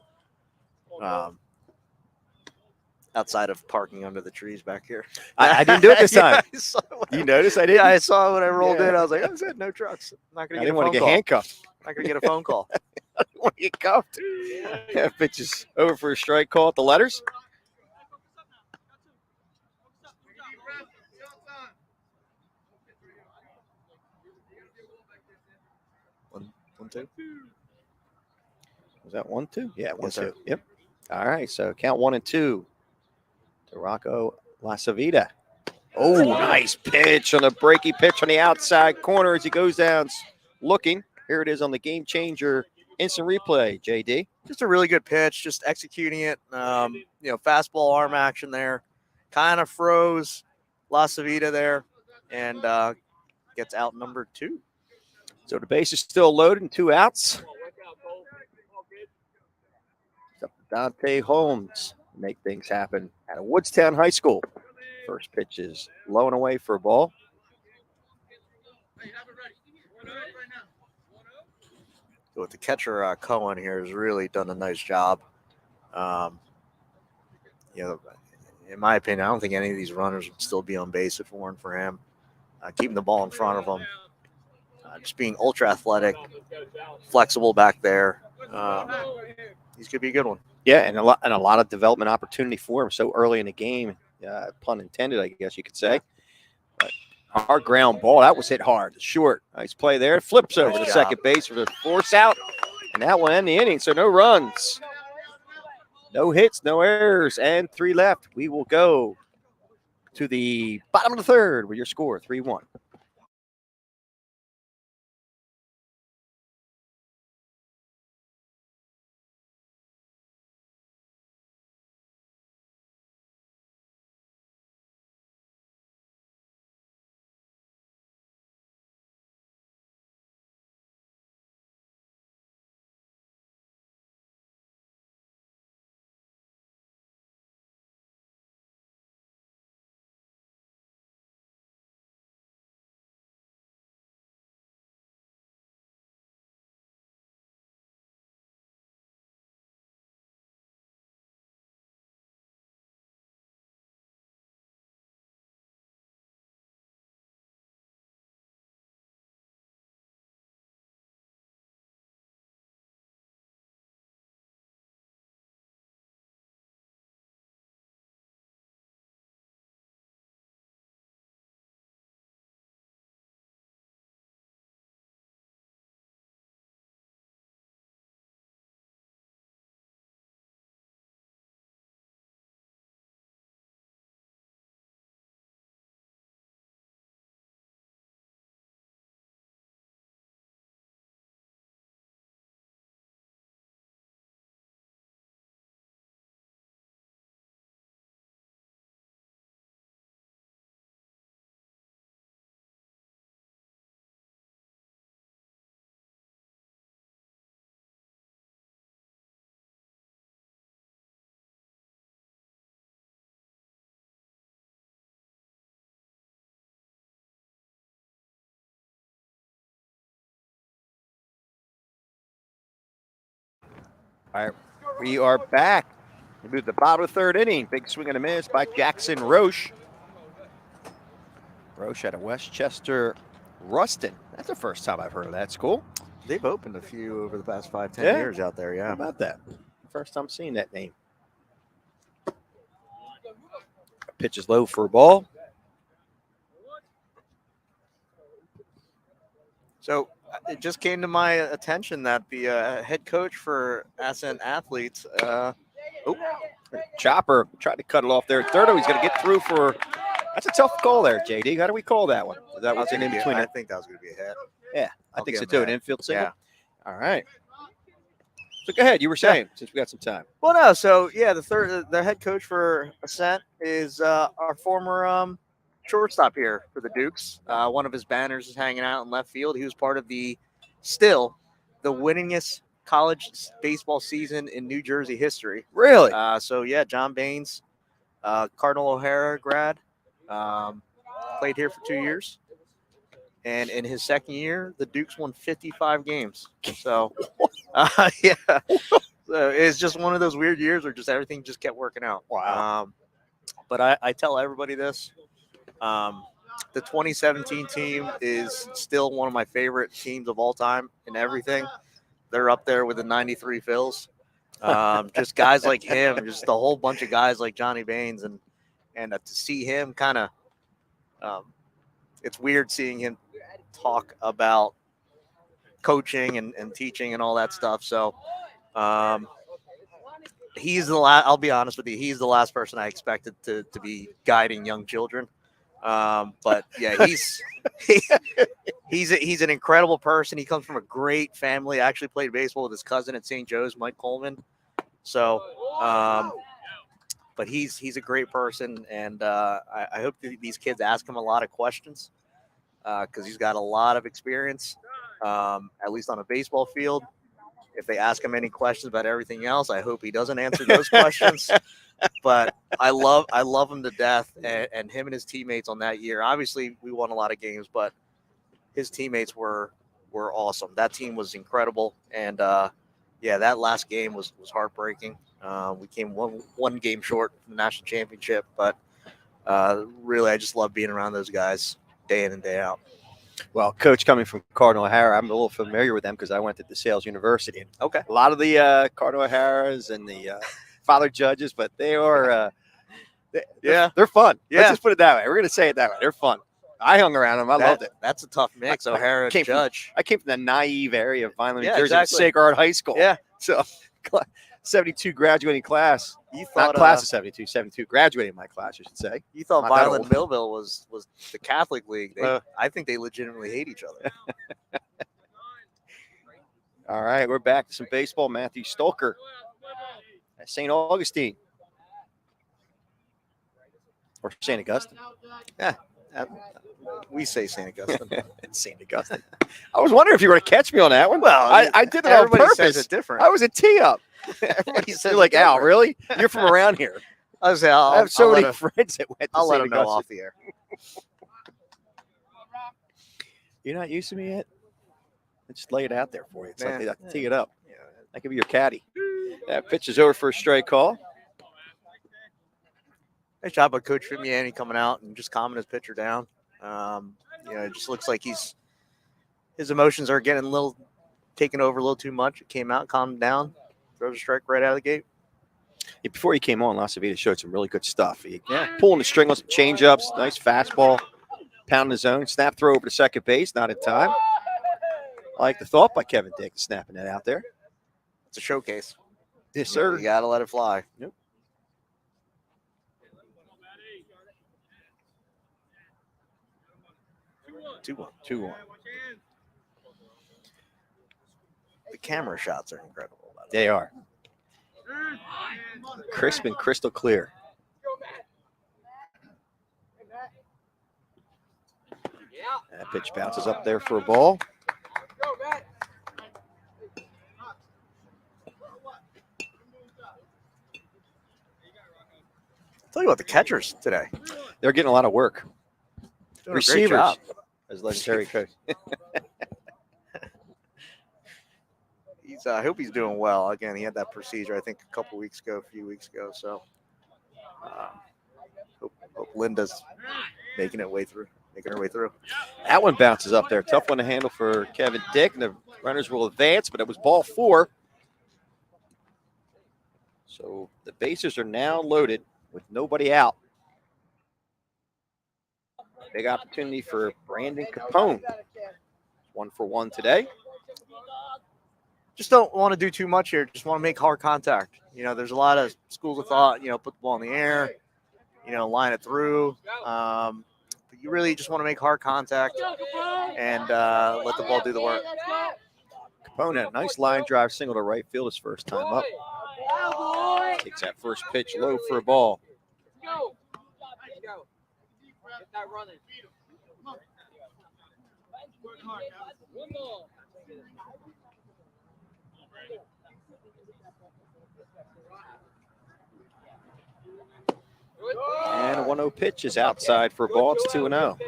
Outside of parking under the trees back here. I didn't do it this time. You You noticed I didn't? Yeah, I saw it when I rolled in. I was like, oh, good, no trucks. I'm not I gonna get didn't a want phone to get call. handcuffed. Not gonna get a phone call. I didn't want to get cuffed. Yeah, pitch is over for a strike call at the letters. One, two. Was that 1-2? Yeah, 1-2. Yes, sir. Yep. All right, so count 1 and 2 to Rocco Lasavita. Oh, nice pitch on a breaky pitch on the outside corner as he goes down looking. Here it is on the Game Changer instant replay, JD. Just a really good pitch, just executing it. Fastball arm action there. Kind of froze Lasavita there and gets out number 2. So the base is still loaded and 2 outs. It's up to Dante Holmes to make things happen at Woodstown High School. First pitch is low and away for a ball. With the catcher Cohen here has really done a nice job. In my opinion, I don't think any of these runners would still be on base if it weren't for him. Keeping the ball in front of him, just being ultra athletic, flexible back there. He's gonna be a good one. Yeah, and a lot of development opportunity for him so early in the game. Pun intended, I guess you could say. But hard ground ball. That was hit hard. Short. Nice play there. Flips over to second base for the force out. And that will end the inning. So no runs. No hits, no errors, and 3 left. We will go to the bottom of the third with your score, 3-1. All right, we are back. We move to the bottom of the third inning. Big swing and a miss by Jackson Roche. Roche out of Westchester Ruston. That's the first time I've heard of that school. They've opened a few over the past 5-10 years out there. Yeah. How about that? First time seeing that name. Pitch is low for a ball. So it just came to my attention that the head coach for Ascent Athletes, Chopper tried to cut it off there at third. He's going to get through for. That's a tough call there, JD. How do we call that one? That was an in between. I think that was going to be a hit. Yeah, I I'll think so give too. him An that. infield single. Yeah. All right. So go ahead. You were saying since we got some time. Well, no. So yeah, the head coach for Ascent is our former shortstop here for the Dukes. One of his banners is hanging out in left field. He was part of the winningest college baseball season in New Jersey history. Really? So yeah, John Baines, Cardinal O'Hara grad, played here for 2 years. And in his second year, the Dukes won 55 games. So, yeah. So it's just one of those weird years where just everything just kept working out. Wow. But I tell everybody this. The 2017 team is still one of my favorite teams of all time in everything. They're up there with the 93 Phils. Just guys like him, just a whole bunch of guys like Johnny Baines. And to see him kind of it's weird seeing him talk about coaching and teaching and all that stuff. So he's the last, I'll be honest with you, he's the last person I expected to be guiding young children. But yeah, he's an incredible person. He comes from a great family. I actually played baseball with his cousin at St. Joe's, Mike Coleman. So, but he's a great person, and I hope that these kids ask him a lot of questions. because he's got a lot of experience, at least on a baseball field. If they ask him any questions about everything else, I hope he doesn't answer those questions. But I love him to death, and him and his teammates on that year. Obviously, we won a lot of games, but his teammates were awesome. That team was incredible, and that last game was heartbreaking. We came one game short from the national championship, but really, I just love being around those guys day in and day out. Well, Coach, coming from Cardinal O'Hara, I'm a little familiar with them because I went to DeSales University. And Okay. a lot of the Cardinal O'Haras and the father judges, but they are, they're fun. Yeah. Let's just put it that way. We're going to say it that way. They're fun. I hung around them. I loved it. That's a tough mix, O'Hara and Judge. I came from the naive area of Vineland, New Yeah, Jersey, exactly. Sacred Heart High School. Yeah. So 72 graduating class. You Not thought class of 72 graduating my class, I should say. You thought Not that Vineland old. Millville was the Catholic League. I think they legitimately hate each other. All right, we're back to some baseball. Matthew Stolker at St. Augustine. Or St. Augustine. We say St. Augustine. It's St. Augustine. I was wondering if you were going to catch me on that one. Well, I did it on everybody purpose. says it different. I was a tee up. Everybody says You're like, it Al, different. really? You're from around here. I was I have so many friends that went to I'll let St. him know Augustine. off the air. You're not used to me yet? I just lay it out there for you. It's like Man. I tee it up. Yeah. I could be your caddy. That pitch is over for a strike call. Nice job by Coach Fimiani coming out and just calming his pitcher down. It just looks like his emotions are getting taken over a little too much. It came out, calmed down, throws a strike right out of the gate. Yeah, before he came on, Lasavita showed some really good stuff. Pulling the string on some change-ups, nice fastball, pounding the zone, snap throw over to second base, not in time. I like the thought by Kevin Dick snapping that out there. It's a showcase. Yes, sir. You got to let it fly. Yep. Two one. The camera shots are incredible. By the way. They are. Crisp and crystal clear. That pitch bounces up there for a ball. Tell you what, the catchers today They're getting a lot of work. doing a great Receivers, job. as legendary coach. I hope he's doing well. Again, he had that procedure, I think, a few weeks ago. So, hope Linda's making her way through. That one bounces up there. Tough one to handle for Kevin Dick, and the runners will advance, but it was ball 4. So the bases are now loaded with nobody out. Big opportunity for Brandon Capone. 1 for 1 today. Just don't want to do too much here. Just want to make hard contact. There's a lot of schools of thought, put the ball in the air, line it through. But you really just want to make hard contact and let the ball do the work. Capone had a nice line drive single to right field his first time up. Takes that first pitch low for a ball. Get that running. And a 1-0 pitch is outside for a ball. It's 2-0.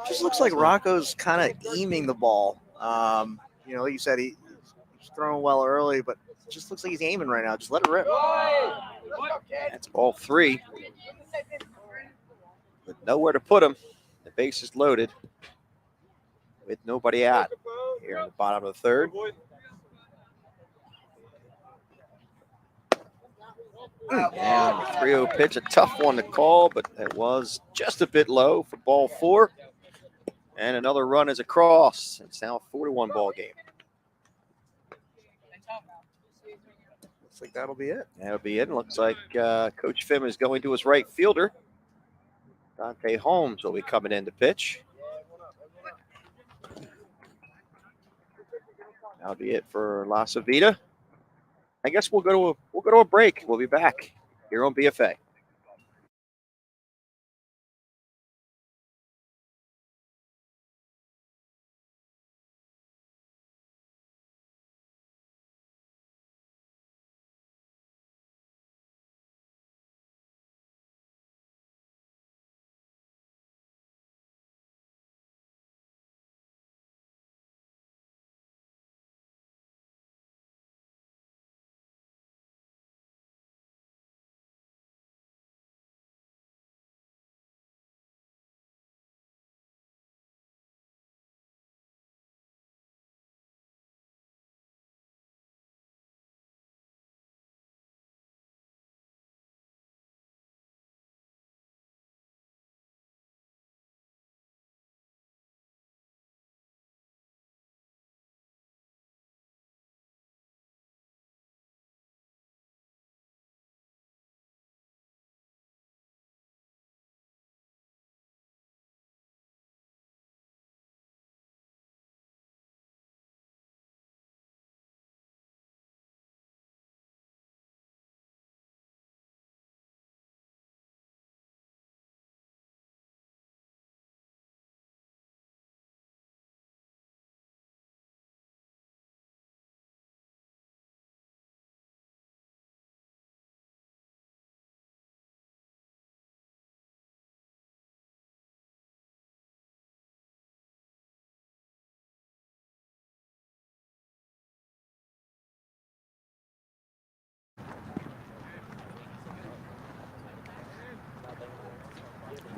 Just looks like Rocco's kind of aiming the ball. Like you said, he's throwing well early, but it just looks like he's aiming right now. Just let it rip. That's ball 3. With nowhere to put him. The base is loaded with nobody out here in the bottom of the third. And 3-0 pitch, a tough one to call, but it was just a bit low for ball 4. And another run is across. It's now a 4-1 ball game. Looks like that'll be it. That'll be it. Looks like Coach Fim is going to his right fielder. Dante Holmes will be coming in to pitch. That'll be it for La Savita. I guess we'll go to a break. We'll be back here on BFA.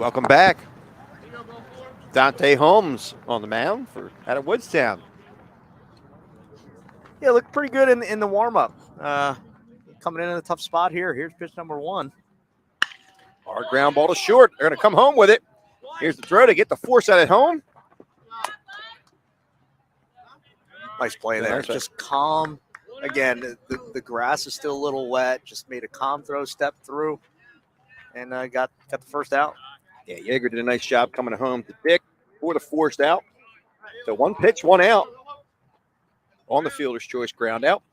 Welcome back. Dante Holmes on the mound out of Woodstown. Yeah, looked pretty good in the warm up. Coming in a tough spot here. Here's pitch number 1. Hard ground ball to short. They're going to come home with it. Here's the throw to get the force out at home. Nice play there. Nice play. Just calm. Again, the grass is still a little wet. Just made a calm throw, step through, and got the first out. Yeah, Yeager did a nice job coming home to Dick for the forced out. So 1 pitch, 1 out on the fielder's choice ground out.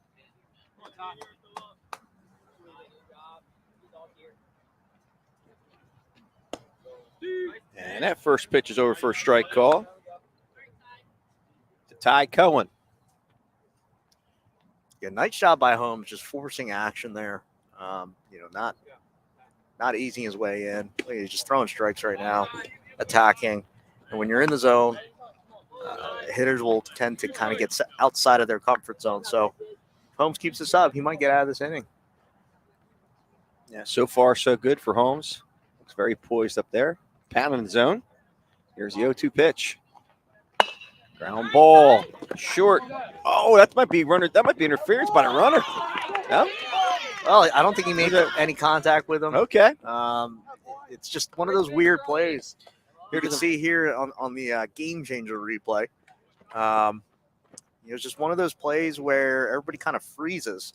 And that first pitch is over for a strike call to Ty Cohen. Yeah, nice job by Holmes, just forcing action there. Not easing his way in. He's just throwing strikes right now, attacking. And when you're in the zone, hitters will tend to kind of get outside of their comfort zone. So if Holmes keeps this up, he might get out of this inning. Yeah, so far so good for Holmes. Looks very poised up there. Pounding the zone. Here's the 0-2 pitch. Ground ball. Short. Oh, that might be interference by the runner. No? Well, I don't think he made any contact with him. Okay. It's just one of those weird plays. You can see here on the Gamechanger replay. It's just one of those plays where everybody kind of freezes.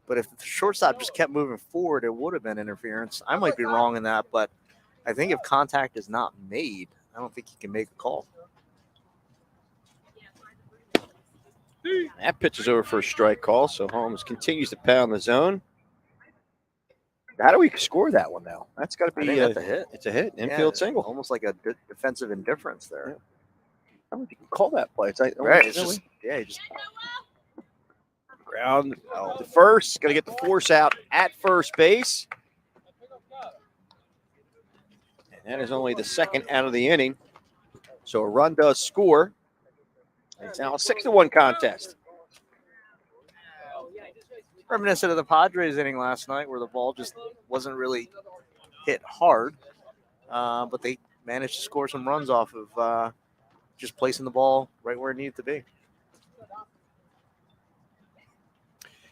But if the shortstop just kept moving forward, it would have been interference. I might be wrong in that, but I think if contact is not made, I don't think he can make a call. That pitch is over for a strike call, so Holmes continues to pound the zone. How do we score that one now? That's got to be that's a hit. It's a hit, infield single. Almost like a defensive indifference there. Yeah. I don't think you can call that play. Right. Just ground to first. Going to get the force out at first base. And that is only the second out of the inning. So a run does score. It's now a 6-1 contest. Reminiscent of the Padres inning last night where the ball just wasn't really hit hard, but they managed to score some runs off of just placing the ball right where it needed to be.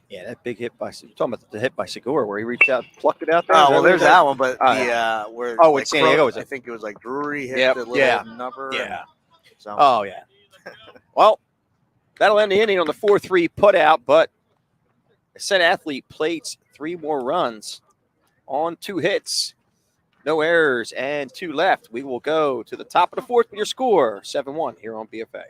Yeah, that big hit by – you're talking about the hit by Segura where he reached out, plucked it out there. Oh, well, there's that one, but where – with San Diego. I think it was like Drury hit the little number. Yeah. So. Oh, yeah. Well, that'll end the inning on the 4-3 putout, but Ascent Athlete plates 3 more runs on 2 hits, no errors, and 2 left. We will go to the top of the 4th with your score, 7-1 here on BFA.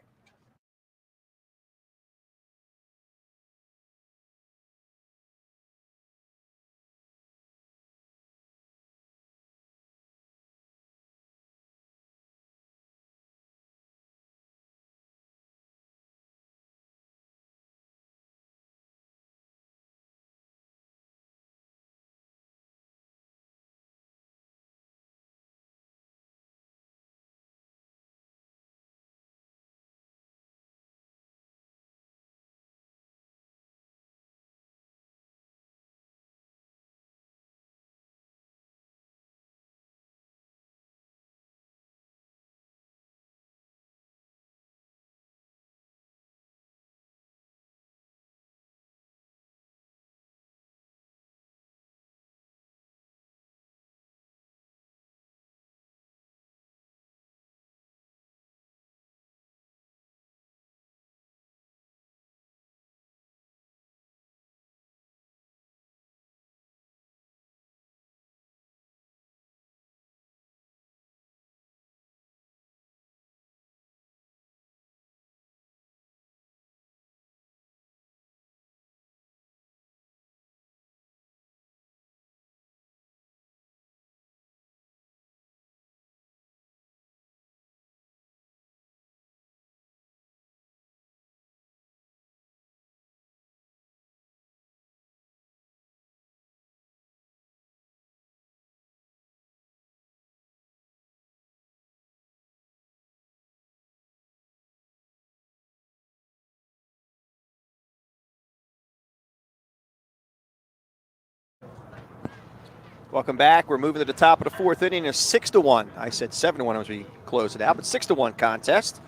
Welcome back. We're moving to the top of the fourth inning. A 6-1. I said 7-1 as we close it out, but 6-1 contest.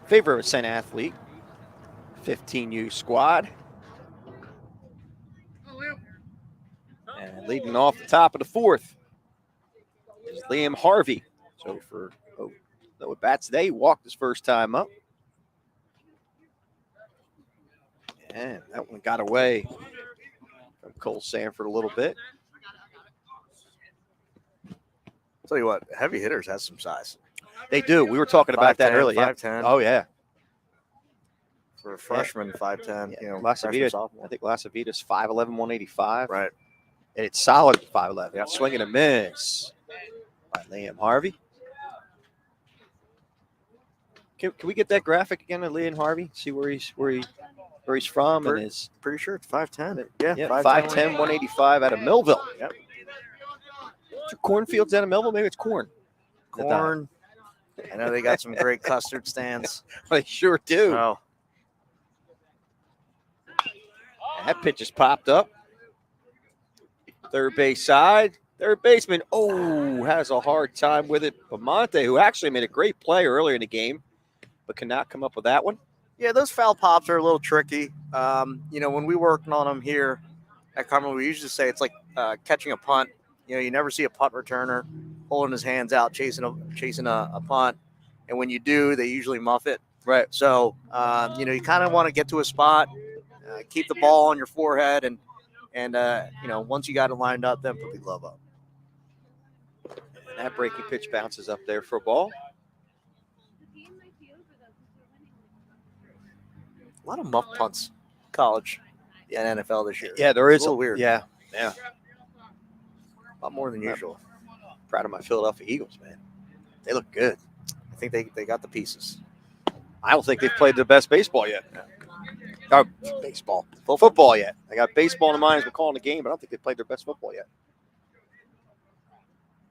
Favor of Ascent Athlete. 15U squad. And leading off the top of the fourth is Liam Harvey. So for no at bats today, he walked his first time up. And that one got away from Cole Sanford a little bit. Tell you what, heavy hitters has some size. They do. We were talking about that 5'10", earlier. 5'10". Oh, yeah. For a freshman, 5'10". Yeah. You know, Lasavita, sophomore. I think Lasavita's 5'11", 185. Right. And it's solid 5'11". Yep. Swing and a miss by Liam Harvey. Can we get that graphic again of Liam Harvey? See where he's from and his Pretty sure it's 5'10". Yeah, 5'10", 185 out of Millville. Yep. Cornfields out of Millville? Maybe it's corn. Corn. I know they got some great custard stands. They sure do. Oh, That pitch has popped up. Third base side. Third baseman, has a hard time with it. Bamonte, who actually made a great play earlier in the game, but cannot come up with that one. yeah, those foul pops are a little tricky. You know, when we worked on them here at Cumberland, we usually say it's like catching a punt. You know, you never see a punt returner holding his hands out, chasing a punt. And when you do, they usually muff it. Right. So, you know, you kind of want to get to a spot, keep the ball on your forehead, and you know, once you got it lined up, then put the glove up. And that breaking pitch bounces up there for a ball. A lot of muff punts, college and NFL this year. Yeah, there is It's a little weird. Yeah. A lot more than usual. Proud of my Philadelphia Eagles, man. They look good. I think they got the pieces. I don't think they've played their best baseball yet. Or baseball. Football yet. I got baseball in mind as we're calling the game, but I don't think they played their best football yet.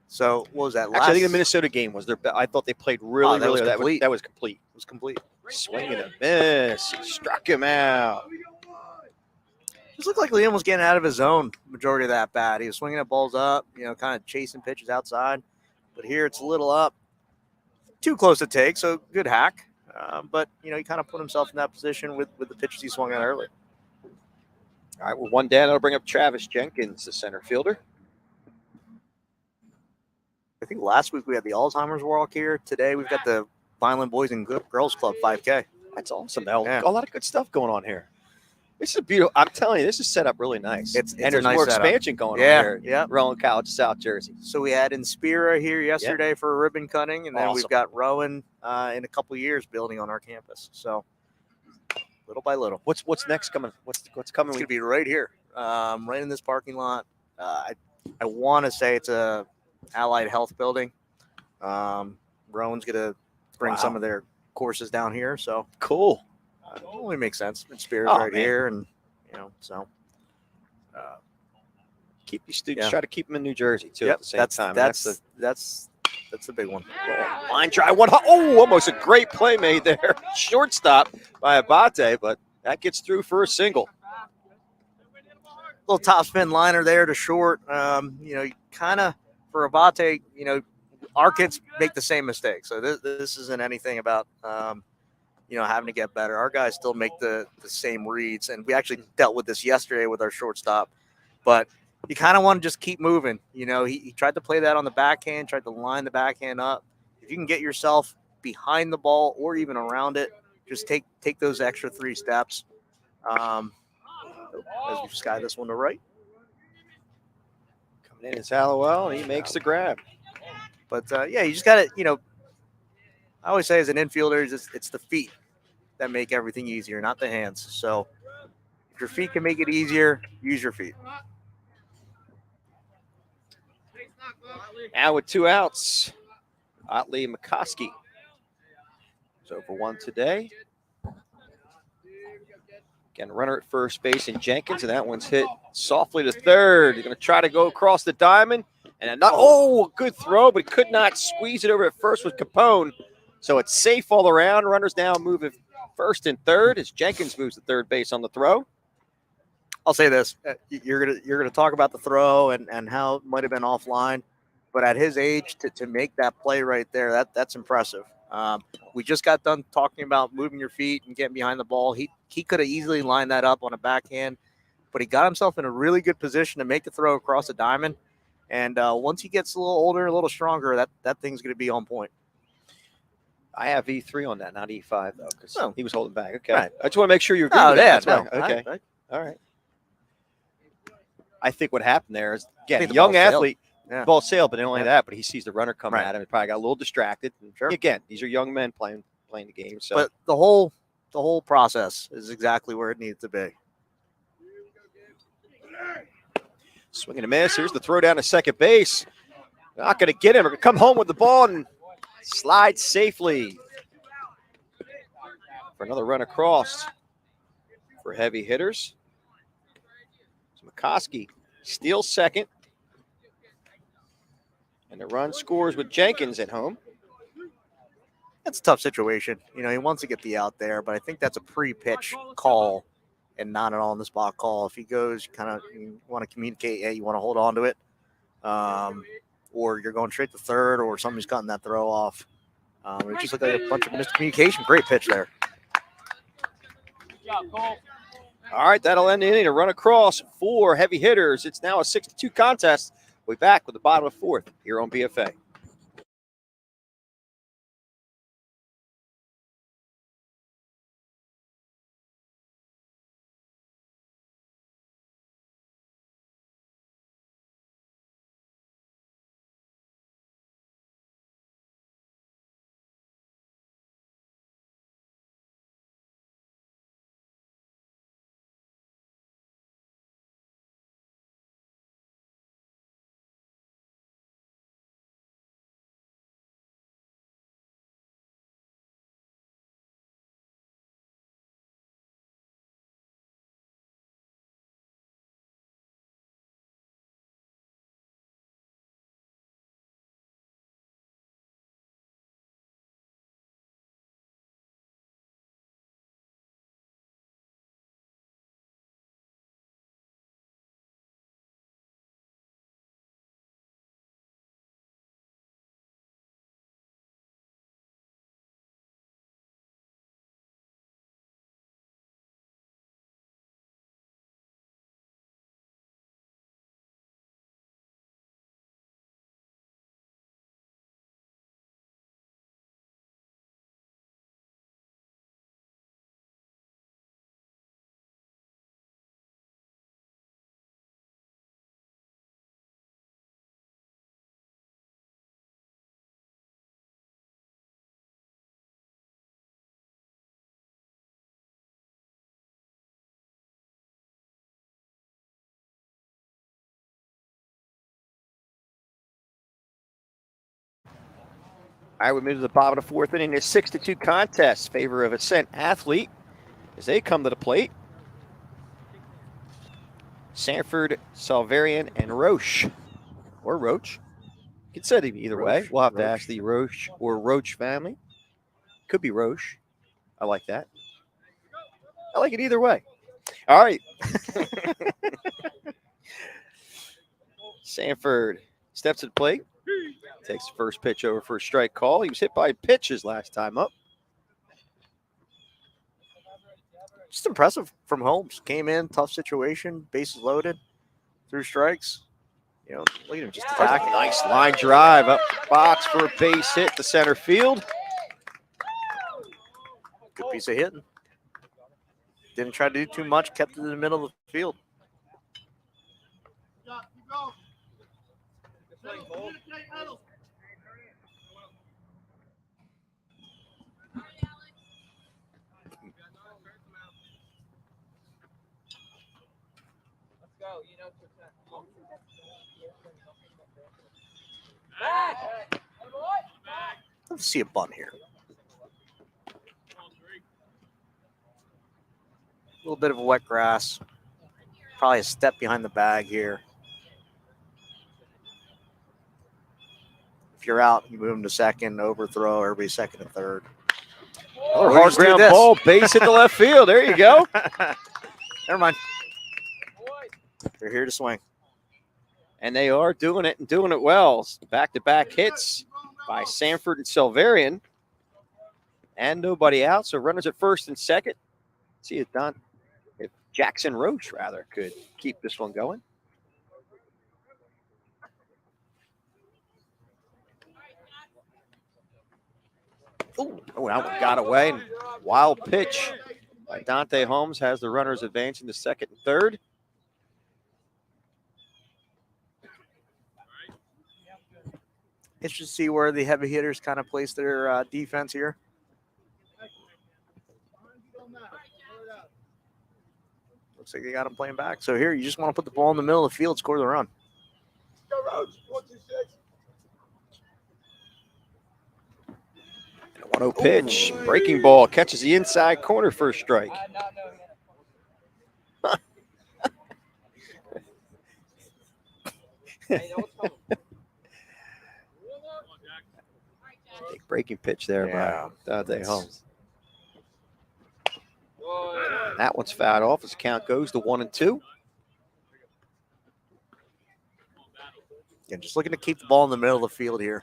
So what was that? Actually, I think the Minnesota game was their best. I thought they played really, that was really. complete. That was complete. It was complete. Swing and a miss. He struck him out. Just looked like Liam was getting out of his zone majority of that bat. He was swinging the balls up, you know, kind of chasing pitches outside. But here it's a little up. Too close to take, so good hack. But, you know, he kind of put himself in that position with the pitches he swung at early. All right, well, one down. That'll bring up Travis Jenkins, the center fielder. I think last week we had the Alzheimer's walk here. Today we've got the Vineland Boys and Girls Club 5K. That's awesome. Yeah. A lot of good stuff going on here. This is beautiful. I'm telling you, this is set up really nice. It's and a there's nice more setup. expansion going on here. Yeah. Rowan College, South Jersey. So we had Inspira here yesterday for a ribbon cutting, and then Awesome. we've got Rowan in a couple years building on our campus. So little by little. What's next coming? What's coming? It's going to be right here, right in this parking lot. I want to say it's a allied health building. Rowan's going to bring some of their courses down here. So Cool. it only makes sense. Inspira's Oh, right man. here, and you know, so Keep these students. Try to keep them in New Jersey too. At the same time. That's the big one. Line drive. Almost a great play made there. Shortstop by Abate, but that gets through for a single. Little top spin liner there to short. You know, kind of for Abate, you know, our kids make the same mistake. So this isn't anything about, you know, having to get better. Our guys still make the same reads. And we actually dealt with this yesterday with our shortstop. But you kind of want to just keep moving. You know, he tried to play that on the backhand, tried to line the backhand up. If you can get yourself behind the ball or even around it, just take those extra 3 steps. As we sky this one to right. Coming in is Hallowell, and he makes the grab. But, yeah, you just got to, you know, I always say as an infielder, it's the feet that make everything easier, not the hands. So if your feet can make it easier, use your feet. Now with 2 outs, Otley McCoskey is over 1 today. Again, runner at first base in Jenkins, and that one's hit softly to third. He's going to try to go across the diamond. And a good throw, but could not squeeze it over at first with Capone. So it's safe all around. Runners now move at first and third as Jenkins moves to third base on the throw. I'll say this: you're gonna talk about the throw and how it might have been offline, but at his age to make that play right there, that's impressive. We just got done talking about moving your feet and getting behind the ball. He could have easily lined that up on a backhand, but he got himself in a really good position to make the throw across the diamond. And once he gets a little older, a little stronger, that thing's going to be on point. I have E3 on that, not E5 though, because Oh. he was holding back. Okay, Right. I just want to make sure you agree. Oh, with that. yeah, That's no, fine. Okay, I all right. I think what happened there is, I again, think the young ball sailed. athlete, Yeah. ball sailed, but not only that, but he sees the runner coming Right. at him and probably got a little distracted. And Sure. Again, these are young men playing the game. So, But the whole process is exactly where it needs to be. swing and a miss. Here's the throw down to second base. Not going to get him. We're going to come home with the ball and slide safely for another run across for heavy hitters. So McCoskey steals second. And the run scores with Jenkins at home. That's a tough situation. You know, he wants to get the out there, but I think that's a pre-pitch call and not an on-the-spot call. If he goes, you want to communicate, yeah, you want to hold on to it, or you're going straight to third, or somebody's cutting that throw off. It just looked like a bunch of miscommunication. Great pitch there. All right, that'll end the inning. A run across for heavy hitters. It's now a 6-2 contest. We'll be back with the bottom of fourth here on BFA. All right, we move to the bottom of the fourth inning. A 6-2 contest. Favor of Ascent Athlete as they come to the plate. Sanford, Salvarian, and Roche. Or Roach. You can say it either way. We'll have to ask the Roche or Roach family. Could be Roche. I like that. I like it either way. All right. Sanford steps to the plate. Takes the first pitch over for a strike call. He was hit by pitches last time up. Just impressive from Holmes. Came in, tough situation, bases loaded, threw strikes. You know, look at him just attacking. Nice line drive up the box for a base hit to center field. Good piece of hitting. Didn't try to do too much, kept it in the middle of the field. Let's see a bunt here. A little bit of a wet grass. Probably a step behind the bag here. If you're out, you move him to second, overthrow, everybody second and third. Or hard ground ball, base hit to left field. There you go. Never mind. They're here to swing. And they are doing it and doing it well. Back-to-back hits by Sanford and Silverian. And nobody out, so runners at first and second. See if Jackson Roche, rather, could keep this one going. Oh, that one got away. Wild pitch by Dante Holmes has the runners advancing to second and third. Interesting to see where the heavy hitters kind of place their defense here. Looks like they got him playing back. So here, you just want to put the ball in the middle of the field, score the run. And a 1-0 pitch. Breaking ball catches the inside corner for a strike. Big breaking pitch there by Dante Holmes. That one's fouled off as the count goes to 1-2. Yeah, just looking to keep the ball in the middle of the field here.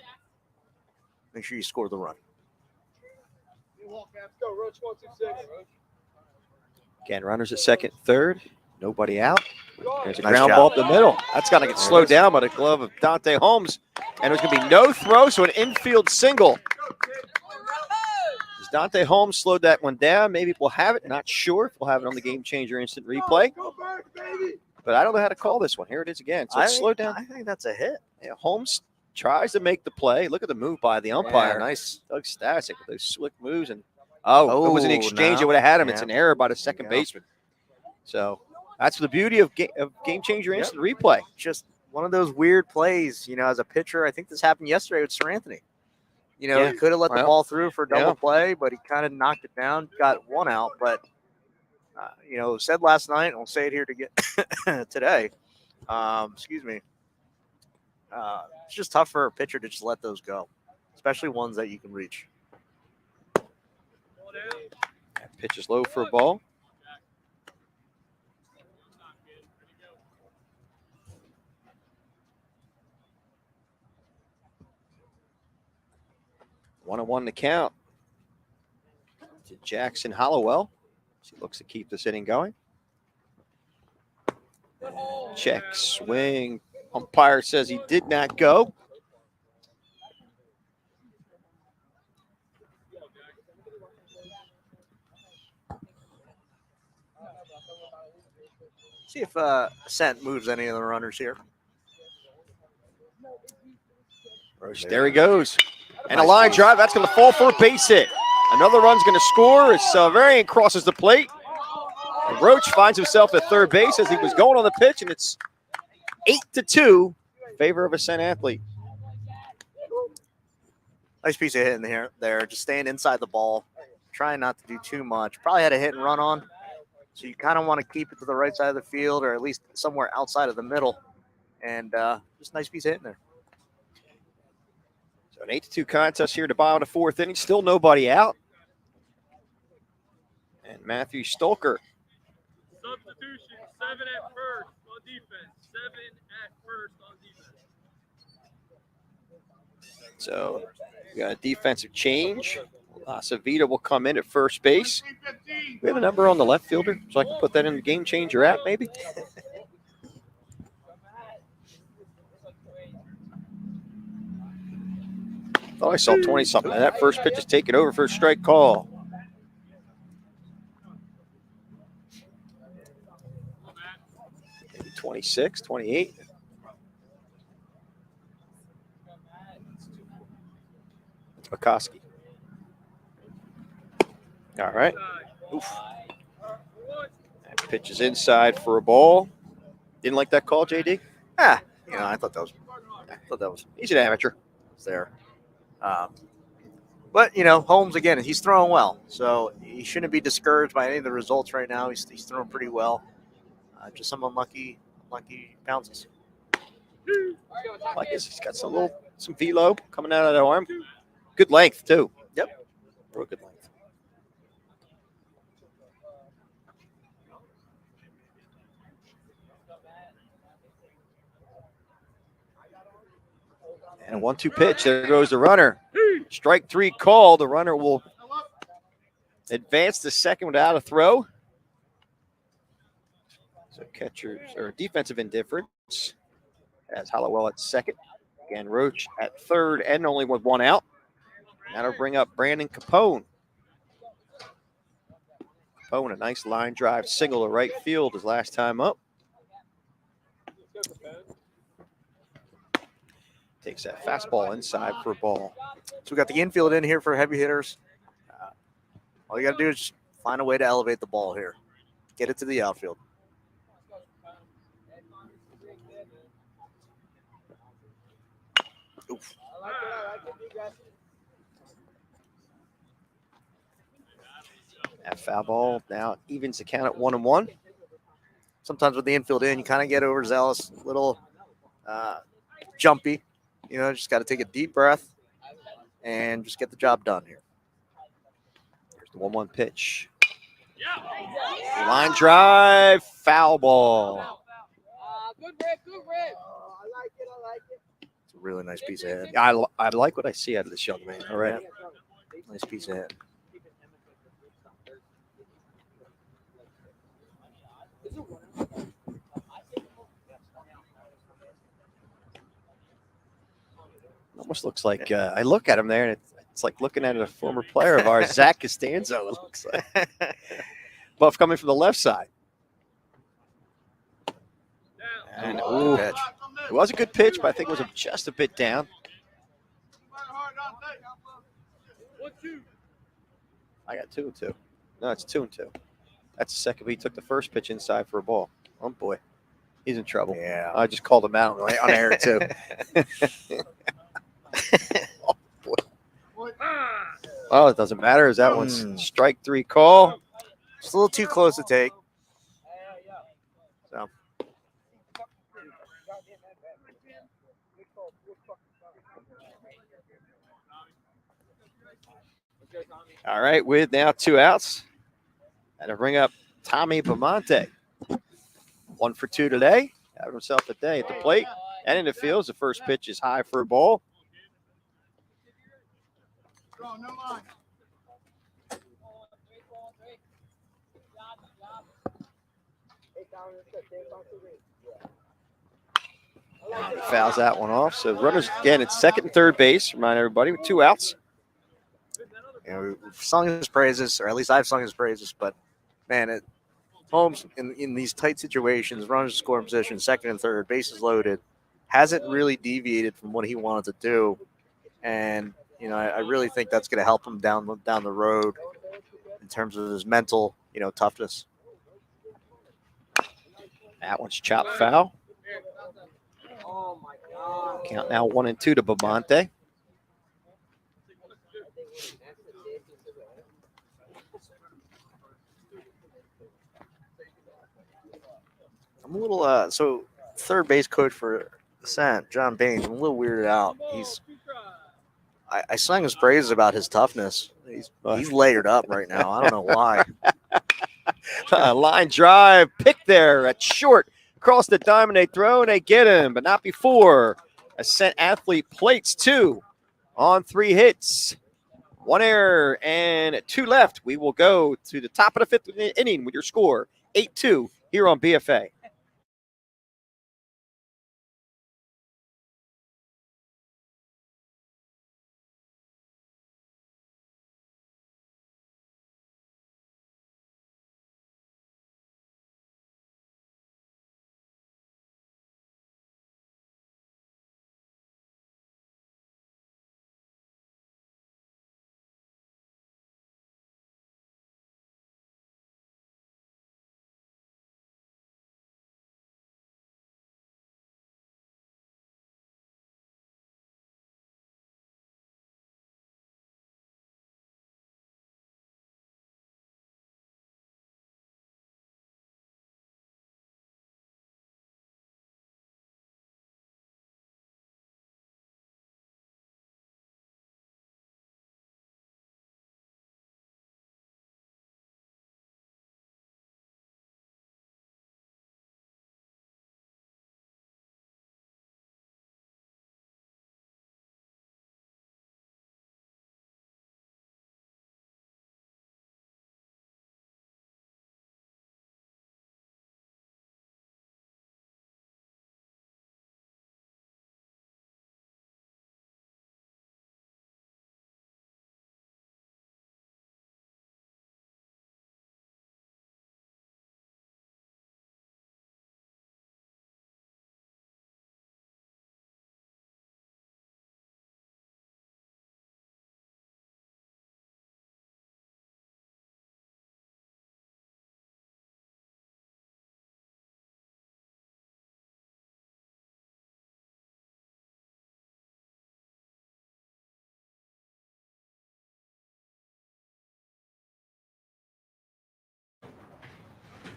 Make sure you score the run. Again, runners at second, third. Nobody out. There's a Nice ground job. ball up the middle. That's going to get slowed down by the glove of Dante Holmes. And there's going to be no throw, so an infield single. As Dante Holmes slowed that one down, maybe we'll have it. Not sure if we'll have it on the Game Changer instant replay. But I don't know how to call this one. Here it is again. So it's slowed down. I think that's a hit. Yeah, Holmes tries to make the play. Look at the move by the umpire. Yeah, nice. Doug Stasic with those slick moves. And it was an exchange. It would have had him. It's an error by the second baseman. So that's the beauty of Game Changer instant replay. Just one of those weird plays, as a pitcher. I think this happened yesterday with Sir Anthony. He could have let the ball through for a double play, but he kind of knocked it down, got one out. But, said last night, and we'll say it here to get today. Excuse me. It's just tough for a pitcher to just let those go, especially ones that you can reach. That pitch is low for a ball. One and one to count to Jackson Hollowell. He looks to keep this inning going. Check, swing. Umpire says he did not go. See if Ascent moves any of the runners here. Roche, there he goes. And a line drive. That's going to fall for a base hit. Another run's going to score as Silverian crosses the plate. And Roche finds himself at third base as he was going on the pitch, and it's 8-2 in favor of Ascent Athlete. Nice piece of hit in there. Just staying inside the ball, trying not to do too much. Probably had a hit and run on, so you kind of want to keep it to the right side of the field or at least somewhere outside of the middle. And just a nice piece of hit in there. So an 8-2 contest here to bottom of the fourth inning. Still nobody out. And Matthew Stolker. Substitution, 7 at first on defense. 7 at first on defense. So we got a defensive change. Savita will come in at first base. We have a number on the left fielder, so I can put that in the Game Changer app, maybe. Thought I saw 20-something. That first pitch is taken over for a strike call. Maybe 26, 28. It's McCoskey. All right. Oof. That pitch is inside for a ball. Didn't like that call, JD? I thought that was He's an amateur. there. But Holmes again, he's throwing well, so he shouldn't be discouraged by any of the results right now. He's throwing pretty well. Just some unlucky bounces. Like he's got some velo coming out of the arm. Good length too. Yep. Real good length. And a 1-2 pitch. There goes the runner. Strike 3 call. The runner will advance to second without a throw. So catchers or defensive indifference as Hollowell at second. Again, Roach at third and only with 1 out. That'll bring up Brandon Capone. Capone, a nice line drive single to right field his last time up. Takes that fastball inside for a ball. So we got the infield in here for heavy hitters. All you got to do is just find a way to elevate the ball here. Get it to the outfield. Oof. That foul ball now evens the count at 1-1. Sometimes with the infield in, you kind of get overzealous, a little jumpy. You know, just got to take a deep breath and just get the job done here. Here's the 1-1 pitch. Line drive, foul ball. Good rip, good rip. It's a really nice piece of head. I like what I see out of this young man already. Nice piece of head. Almost looks like I look at him there, and it's like looking at a former player of ours, Zach Costanzo. It looks like Buff coming from the left side. And ooh, Pitch. it was a good pitch, but I think it was just a bit down. I got 2-2. No, it's 2-2. That's the second. He took the first pitch inside for a ball. Oh boy, he's in trouble. Yeah. I just called him out on air too. Oh boy. Oh, it doesn't matter. Is that one's strike 3 call? Just a little too close to take. So. All right, with now 2 outs. And to bring up Tommy Bamonte. 1 for 2 today. Having himself a day at the plate and in the field. The first pitch is high for a ball. Fouls that one off. So runners again at second and third base. Remind everybody with 2 outs. You know, we've sung his praises, or at least I've sung his praises, but man, Holmes in these tight situations, runners scoring position, second and third, bases loaded, hasn't really deviated from what he wanted to do. And, you know, I really think that's going to help him down the road in terms of his mental, you know, toughness. That one's chopped foul. Count now 1-2 to Bamonte. I'm a little so third base coach for Ascent, John Baines. I'm a little weirded out. I sang his praises about his toughness. He's layered up right now. I don't know why. Line drive, pick there at short across the diamond. They throw and they get him, but not before. Ascent athlete plates 2 on 3 hits, 1 error and 2 left. We will go to the top of the 5th inning with your score 8-2 here on BFA.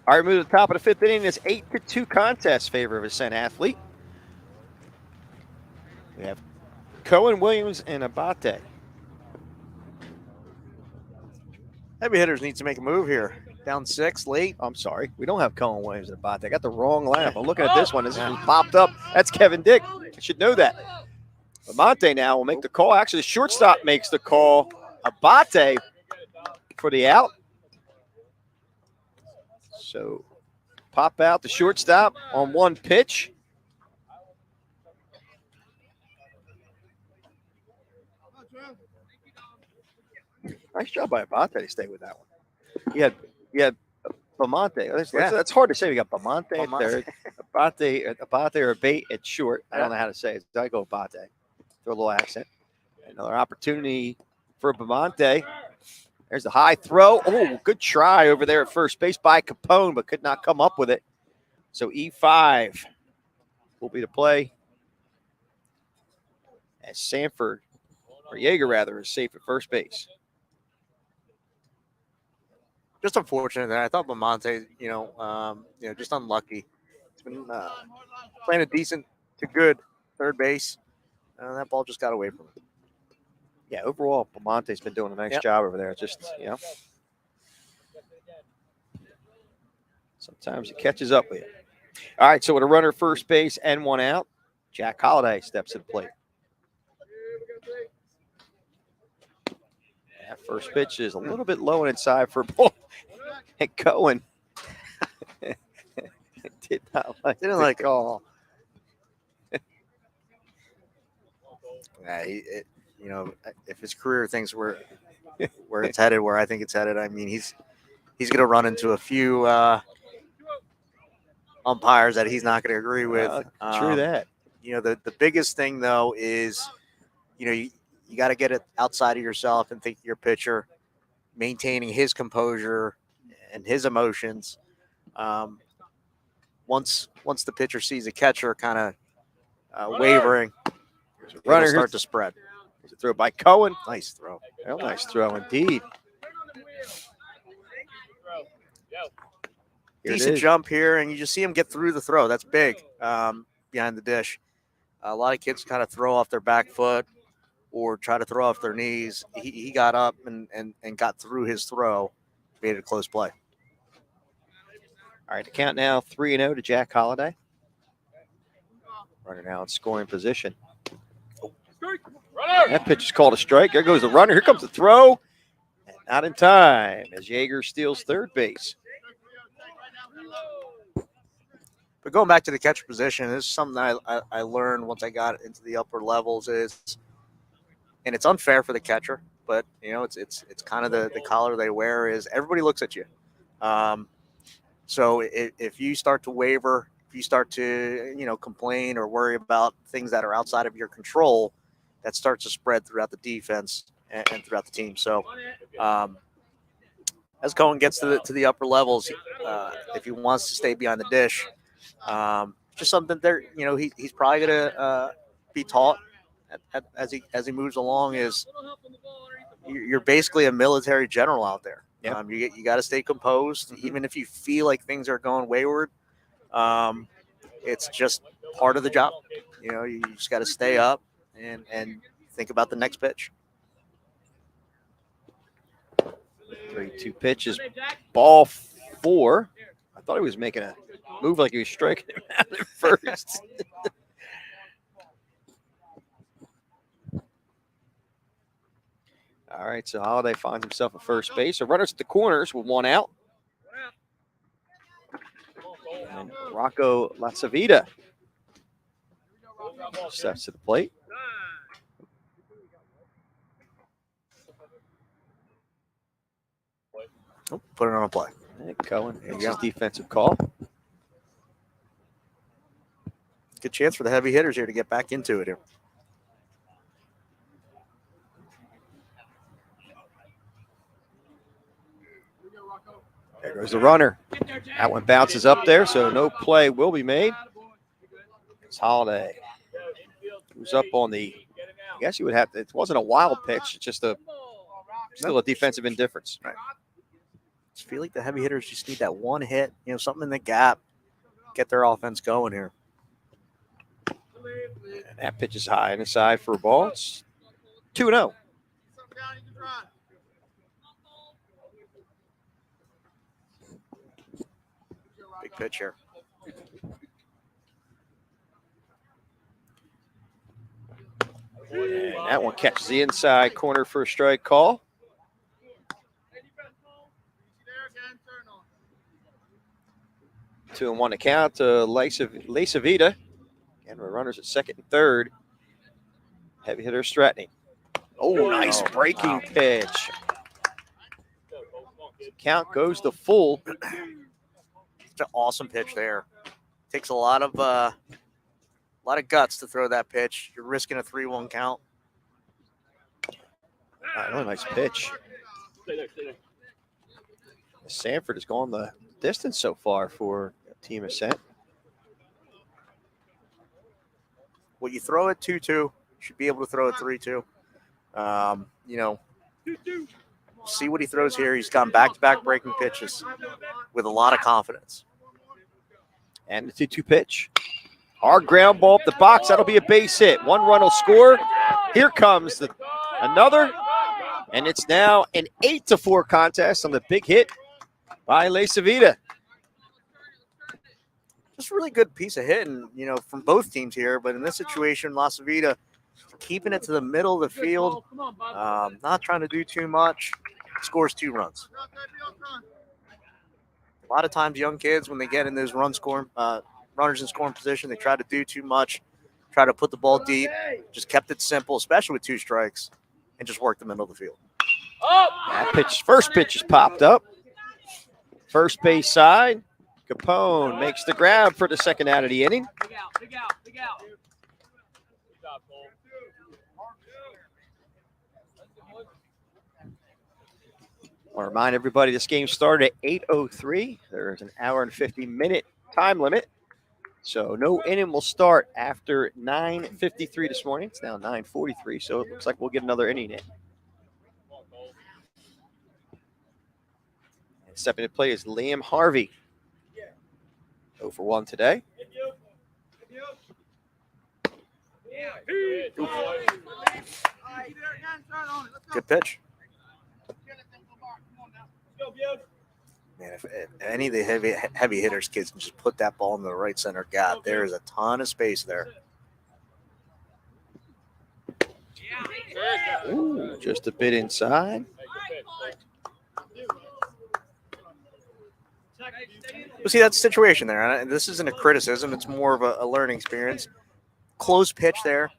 All right, move to the top of the 5th inning. This 8-2 contest favor of Ascent Athlete. We have Cohen, Williams, and Abate. Heavy hitters need to make a move here. Down 6, late. I'm sorry. We don't have Cohen, Williams, and Abate. I got the wrong lineup. I'm looking at this one. This one popped up. That's Kevin Dick. I should know that. Abate now will make the call. Actually, the shortstop makes the call. Abate for the out. So pop out the shortstop on 1 pitch. Nice job by Abate to stay with that one. You had Bamonte. That's hard to say. We got Bamonte at third, Abate or Abate at short. I don't know how to say it. So I go Abate. Throw a little accent. Another opportunity for Bamonte. There's the high throw. Oh, good try over there at first base by Capone, but could not come up with it. So E5 will be the play. As Sanford, or Yeager rather, is safe at first base. Just unfortunate that I thought Bamonte, just unlucky. He's been playing a decent to good third base. That ball just got away from him. Yeah, overall, Bamonte's been doing a nice job over there. Just, sometimes it catches up with you. All right, so with a runner first base and 1 out, Jack Holliday steps to the plate. That first pitch is a little bit low and inside for a ball. And Cohen did not like the call. If his career things were where it's headed, where I think it's headed, I mean, he's going to run into a few umpires that he's not going to agree with. True that. The biggest thing though is, you got to get it outside of yourself and think your pitcher, maintaining his composure and his emotions. Once the pitcher sees a catcher kind of wavering, runner start to spread. There's a throw by Cohen. Nice throw. Well, nice throw indeed. Decent jump here, and you just see him get through the throw. That's big behind the dish. A lot of kids kind of throw off their back foot or try to throw off their knees. He got up and got through his throw, made it a close play. All right, the count now 3-0 to Jack Holliday. Runner now in scoring position. That pitch is called a strike. There goes the runner. Here comes the throw. And not in time as Yeager steals third base. But going back to the catcher position, this is something I learned once I got into the upper levels is, and it's unfair for the catcher, but it's kind of the collar they wear is everybody looks at you. So if you start to waver, if you start to complain or worry about things that are outside of your control, that starts to spread throughout the defense and throughout the team. So as Cohen gets to the upper levels, if he wants to stay behind the dish, just something there, he's probably going to be taught as he moves along is you're basically a military general out there. Yep. You got to stay composed, even if you feel like things are going wayward. It's just part of the job. You just got to stay up and think about the next pitch. 3-2 pitch is ball 4. I thought he was making a move like he was striking him out at first. All right, so Holliday finds himself at first base. So runners at the corners with 1 out. And Rocco Lasavita steps to the plate. Oh, put it on a play. And Cohen makes his defensive call. Good chance for the heavy hitters here to get back into it here. There goes the runner. That one bounces up there, so no play will be made. It's Holliday. Who's up on the, I guess you would have to, it wasn't a wild pitch, it's just still a defensive indifference. Right. Just feel like the heavy hitters just need that one hit, something in the gap, get their offense going here. And that pitch is high and inside for a ball. It's 2-0. Big pitch here. And that one catches the inside corner for a strike call. 2-1 to count to Lacevita. And we're runners at second and third. Heavy hitters threatening. Oh, nice breaking pitch. Count goes to full. It's an awesome pitch there. Takes a lot of guts to throw that pitch. You're risking a 3-1 count. Really nice pitch. Sanford has gone the distance so far for Team Ascent. Well, you throw it 2-2, you should be able to throw it 3-2. See what he throws here. He's gone back-to-back breaking pitches with a lot of confidence. And the 2-2 pitch. Hard ground ball up the box. That'll be a base hit. One run will score. Here comes another. And it's now an 8-4 contest on the big hit by Lacevita. Just a really good piece of hitting, from both teams here. But in this situation, Lacevita keeping it to the middle of the field, not trying to do too much, scores 2 runs. A lot of times young kids, when they get in those runners in scoring position, they try to do too much, try to put the ball deep, just kept it simple, especially with 2 strikes, and just worked the middle of the field. That first pitch is popped up. First base side. Capone makes the grab for the second out of the inning. Big out. I want to remind everybody this game started at 8:03. There's an hour and 50-minute time limit. So no inning will start after 9:53 this morning. It's now 9:43, so it looks like we'll get another inning in. And stepping to play is Liam Harvey. 0 for 1 today. Good pitch. Man, if any of the heavy hitters kids can just put that ball in the right center gap, there is a ton of space there. Ooh, just a bit inside. Well, see, that's the situation there. And this isn't a criticism. It's more of a learning experience. Close pitch there.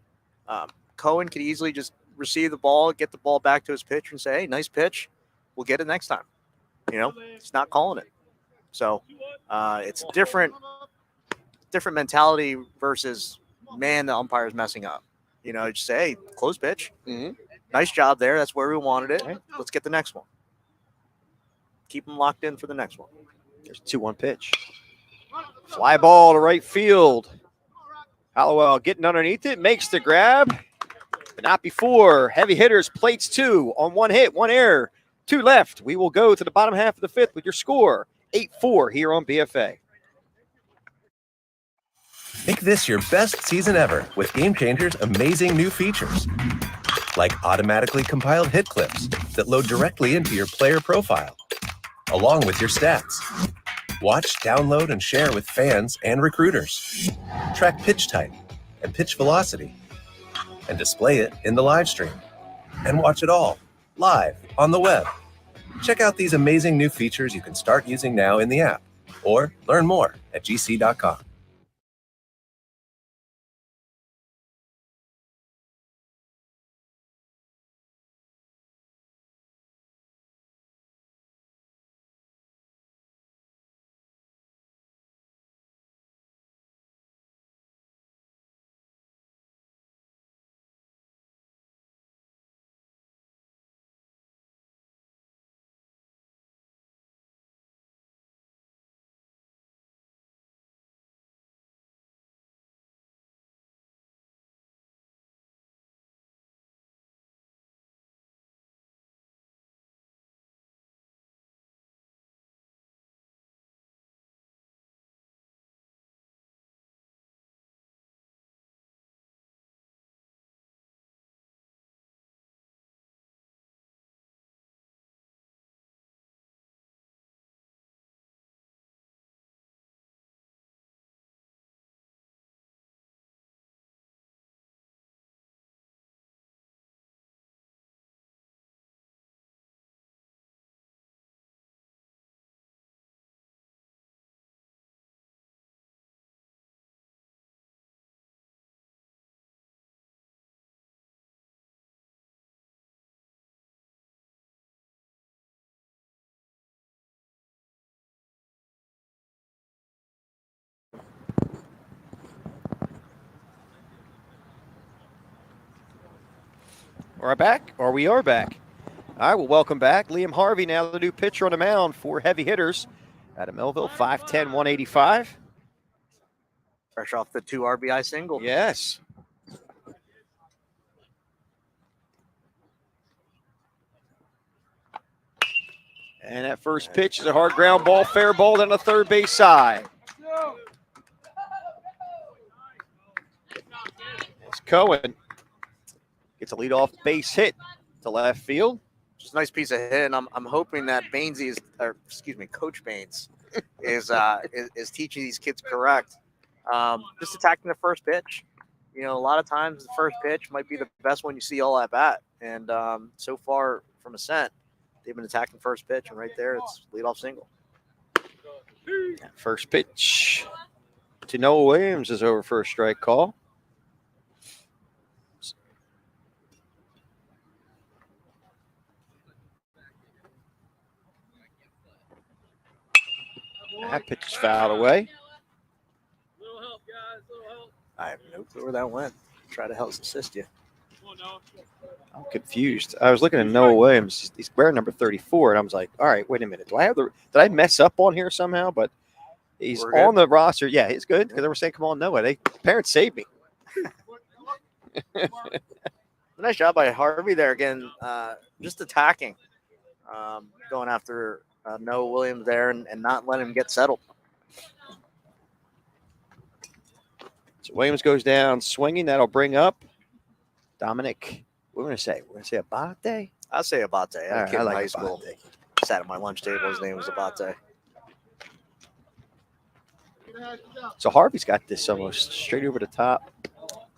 Cohen could easily just receive the ball, get the ball back to his pitcher and say, hey, nice pitch. We'll get it next time. He's not calling it. So it's different mentality versus, man, the umpire's messing up. Just say, hey, close pitch. Mm-hmm. Nice job there. That's where we wanted it. Let's get the next one. Keep them locked in for the next one. There's a 2-1 pitch. Fly ball to right field. Hallowell getting underneath it, makes the grab, but not before. Heavy hitters, plates 2 on 1 hit, 1 error, 2 left. We will go to the bottom half of the 5th with your score, 8-4 here on BFA. Make this your best season ever with Gamechanger's amazing new features. Like automatically compiled hit clips that load directly into your player profile, along with your stats. Watch, download, and share with fans and recruiters. Track pitch type and pitch velocity, and display it in the live stream. And watch it all, live, on the web. Check out these amazing new features you can start using now in the app, or learn more at gc.com. are back. We are back. All right, well, welcome back. Liam Harvey now the new pitcher on the mound for heavy hitters out of Melville, 5'10", 185. Fresh off the 2 RBI single. Yes. And that first pitch is a hard ground ball, fair ball down the third base side. It's Cohen. Gets a leadoff base hit to left field. Just a nice piece of hit, and I'm hoping that Coach Baines is teaching these kids correct. Just attacking the first pitch. You know, a lot of times the first pitch might be the best one you see all at bat, and so far from Ascent, they've been attacking first pitch, and right there it's leadoff single. First pitch to Noah Williams is over for a strike call. That pitch is fouled away. I have no clue where that went. Try to help assist you. I'm confused. I was looking at Noah Williams. He's wearing number 34, and I was like, all right, wait a minute. Did I mess up on here somehow? But he's on the roster. Yeah, it's good because they were saying, come on, Noah. Parents saved me. Nice job by Harvey there again. Just attacking, going after Noah Williams there and not letting him get settled. So Williams goes down swinging. That'll bring up Dominic. What are we going to say? We're going to say Abate? I'll say Abate. I had a kid I in like high school. Abate. Sat at my lunch table. His name was Abate. So Harvey's got this almost straight over the top.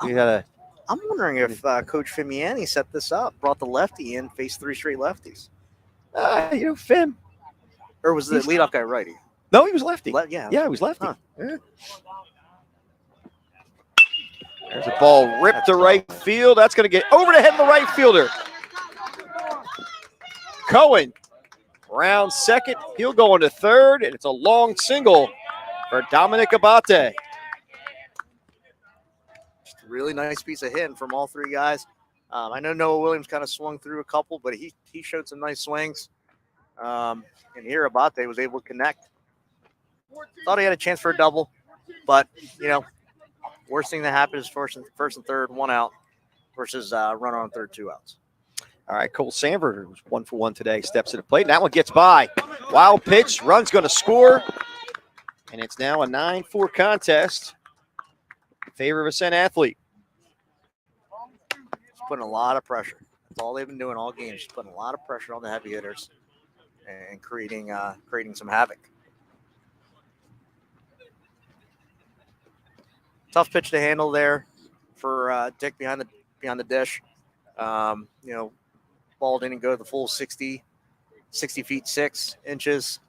You got I'm wondering if Coach Fimiani set this up, brought the lefty in, faced 3 straight lefties. Fim. Or was the leadoff guy righty? No, he was lefty. Yeah, he was lefty. Huh. Yeah. There's a ball ripped to right field. That's going to get over the head of the right fielder. Cohen, round second. He'll go into third, and it's a long single for Dominic Abate. Just a really nice piece of hitting from all 3 guys. I know Noah Williams kind of swung through a couple, but he showed some nice swings. And here Abate was able to connect. Thought he had a chance for a double, but, worst thing that happened is first and third, 1 out versus runner on third, 2 outs. All right, Cole Sanford, who's 1 for 1 today, steps to the plate. That one gets by. Wild pitch, run's going to score. And it's now a 9-4 contest in favor of Ascent Athlete. It's putting a lot of pressure. That's all they've been doing all games, just putting a lot of pressure on the heavy hitters and creating some havoc. Tough pitch to handle there for Dick behind the dish. Ball didn't go the full 60 feet 6 inches.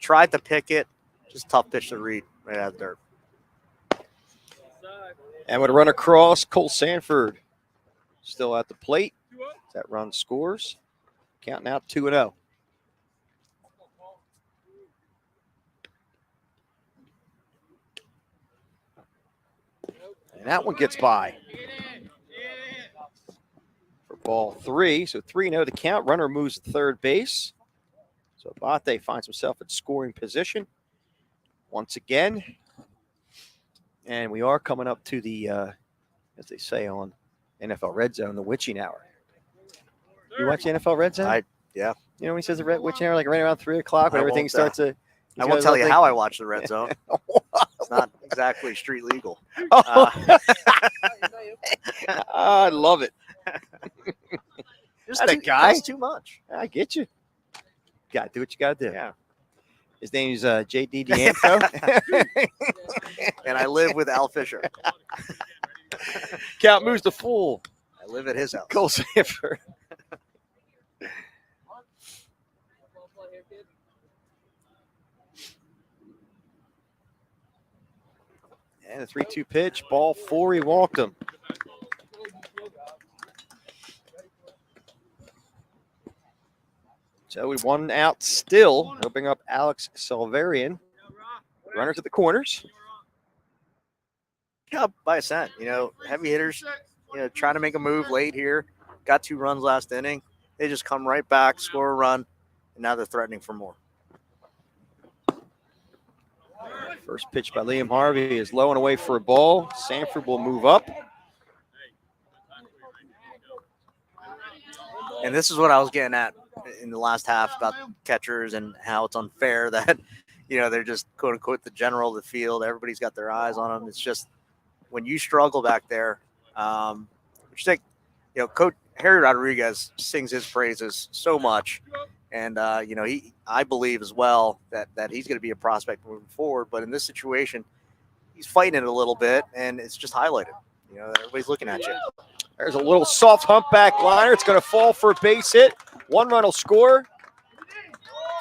Tried to pick it, just tough pitch to read right out of the dirt. And with a run across, Cole Sanford still at the plate. That run scores. Counting out 2-0. And that one gets by for ball 3. So 3-0 to count. Runner moves to third base. So Abate finds himself in scoring position once again. And we are coming up to the, as they say on NFL Red Zone, the witching hour. You watch the NFL Red Zone? Yeah. You know when he says the witching hour, like right around 3 o'clock when everything starts to... I won't tell you how I watch the Red Zone. It's not exactly street legal. I love it. Just That's a guy. That's too much. I get you. Got to do what you got to do. Yeah. His name is J.D. D'Anto. And I live with Al Fisher. Count moves to full. I live at his house. Cole Sanford. And a 3-2 pitch, ball 4, he walked him. So we 1 out still. We'll bring up Alex Silverian. Runners at the corners. Yeah, by Ascent. Heavy hitters, trying to make a move late here. got 2 runs last inning. They just come right back, score a run, and now they're threatening for more. First pitch by Liam Harvey is low and away for a ball. Sanford will move up. And this is what I was getting at in the last half about catchers and how it's unfair that, they're just quote unquote the general of the field. Everybody's got their eyes on them. It's just when you struggle back there, Coach Harry Rodriguez sings his praises so much. And, I believe as well that he's going to be a prospect moving forward. But in this situation, he's fighting it a little bit, and it's just highlighted. Everybody's looking at you. There's a little soft humpback liner. It's going to fall for a base hit. 1 run will score.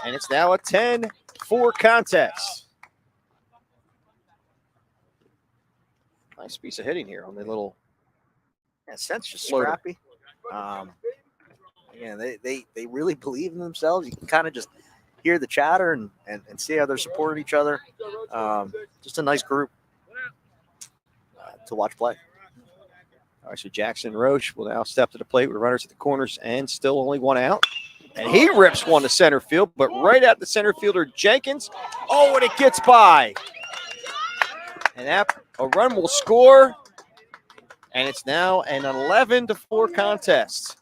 And it's now a 10-4 contest. Nice piece of hitting here on the little. Ascent's just floater. scrappy. They really believe in themselves. You can kind of just hear the chatter and see how they're supporting each other. Just a nice group to watch play. All right, so Jackson Roche will now step to the plate with runners at the corners and still only 1 out. And he rips one to center field, but right at the center fielder, Jenkins. Oh, and it gets by. And a run will score. And it's now an 11-4 contest.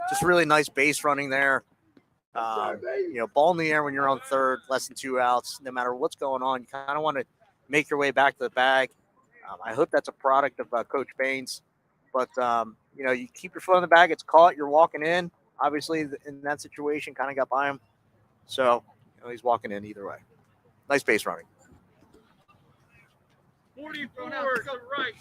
Just really nice base running there. Ball in the air when you're on third, less than 2 outs. No matter what's going on, you kind of want to make your way back to the bag. I hope that's a product of Coach Baines. But, you keep your foot on the bag. It's caught. You're walking in. Obviously, in that situation, kind of got by him. So, he's walking in either way. Nice base running. 44 to the right.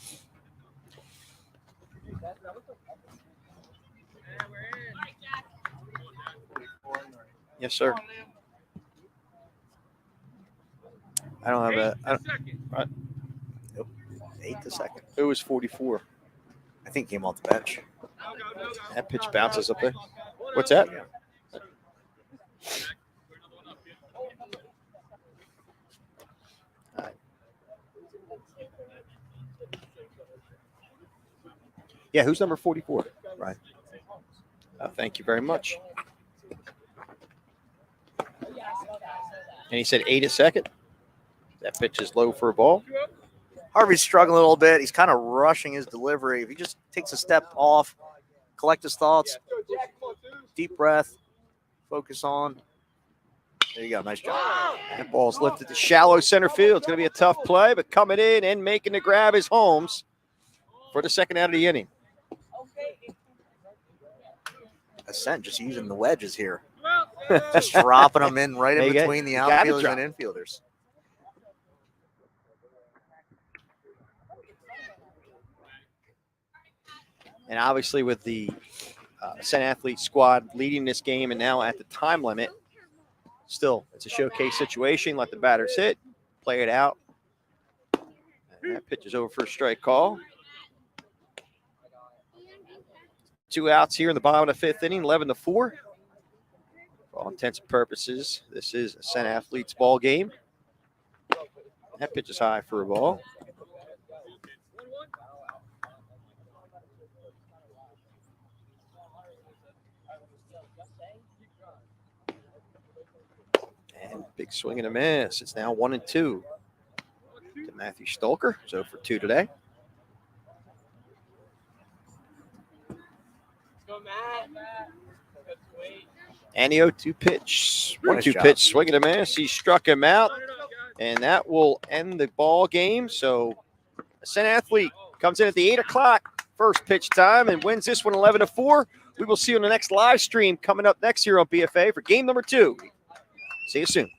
Yes, sir. I don't have a. Nope. 8 to second. It was 44. I think came off the bench. That pitch bounces up there. What's that? All right. Yeah, who's number 44? Right. Thank you very much. And he said 8 a second. That pitch is low for a ball. Harvey's struggling a little bit. He's kind of rushing his delivery. If he just takes a step off, collect his thoughts, deep breath, focus on. There you go. Nice job. That ball's lifted to shallow center field. It's going to be a tough play, but coming in and making the grab is Holmes for the second out of the inning. Ascent just using the wedges here. Just dropping them in right in between the outfielders and infielders. And obviously with the Ascent athlete squad leading this game and now at the time limit, still, it's a showcase situation. Let the batters hit, play it out. And that pitch is over for a strike call. 2 outs here in the bottom of the 5th inning, 11-4. For all intents and purposes, this is Ascent athletes ball game. That pitch is high for a ball. And big swing and a miss. It's now 1-2 to Matthew Stolker. So for 2 today. And the 0-2 pitch. 1-2 pitch, swing and a miss. He struck him out, and that will end the ball game. So Ascent athlete comes in at the 8 o'clock first pitch time and wins this one 11-4. We will see you on the next live stream coming up next year on BFA for game number 2. See you soon.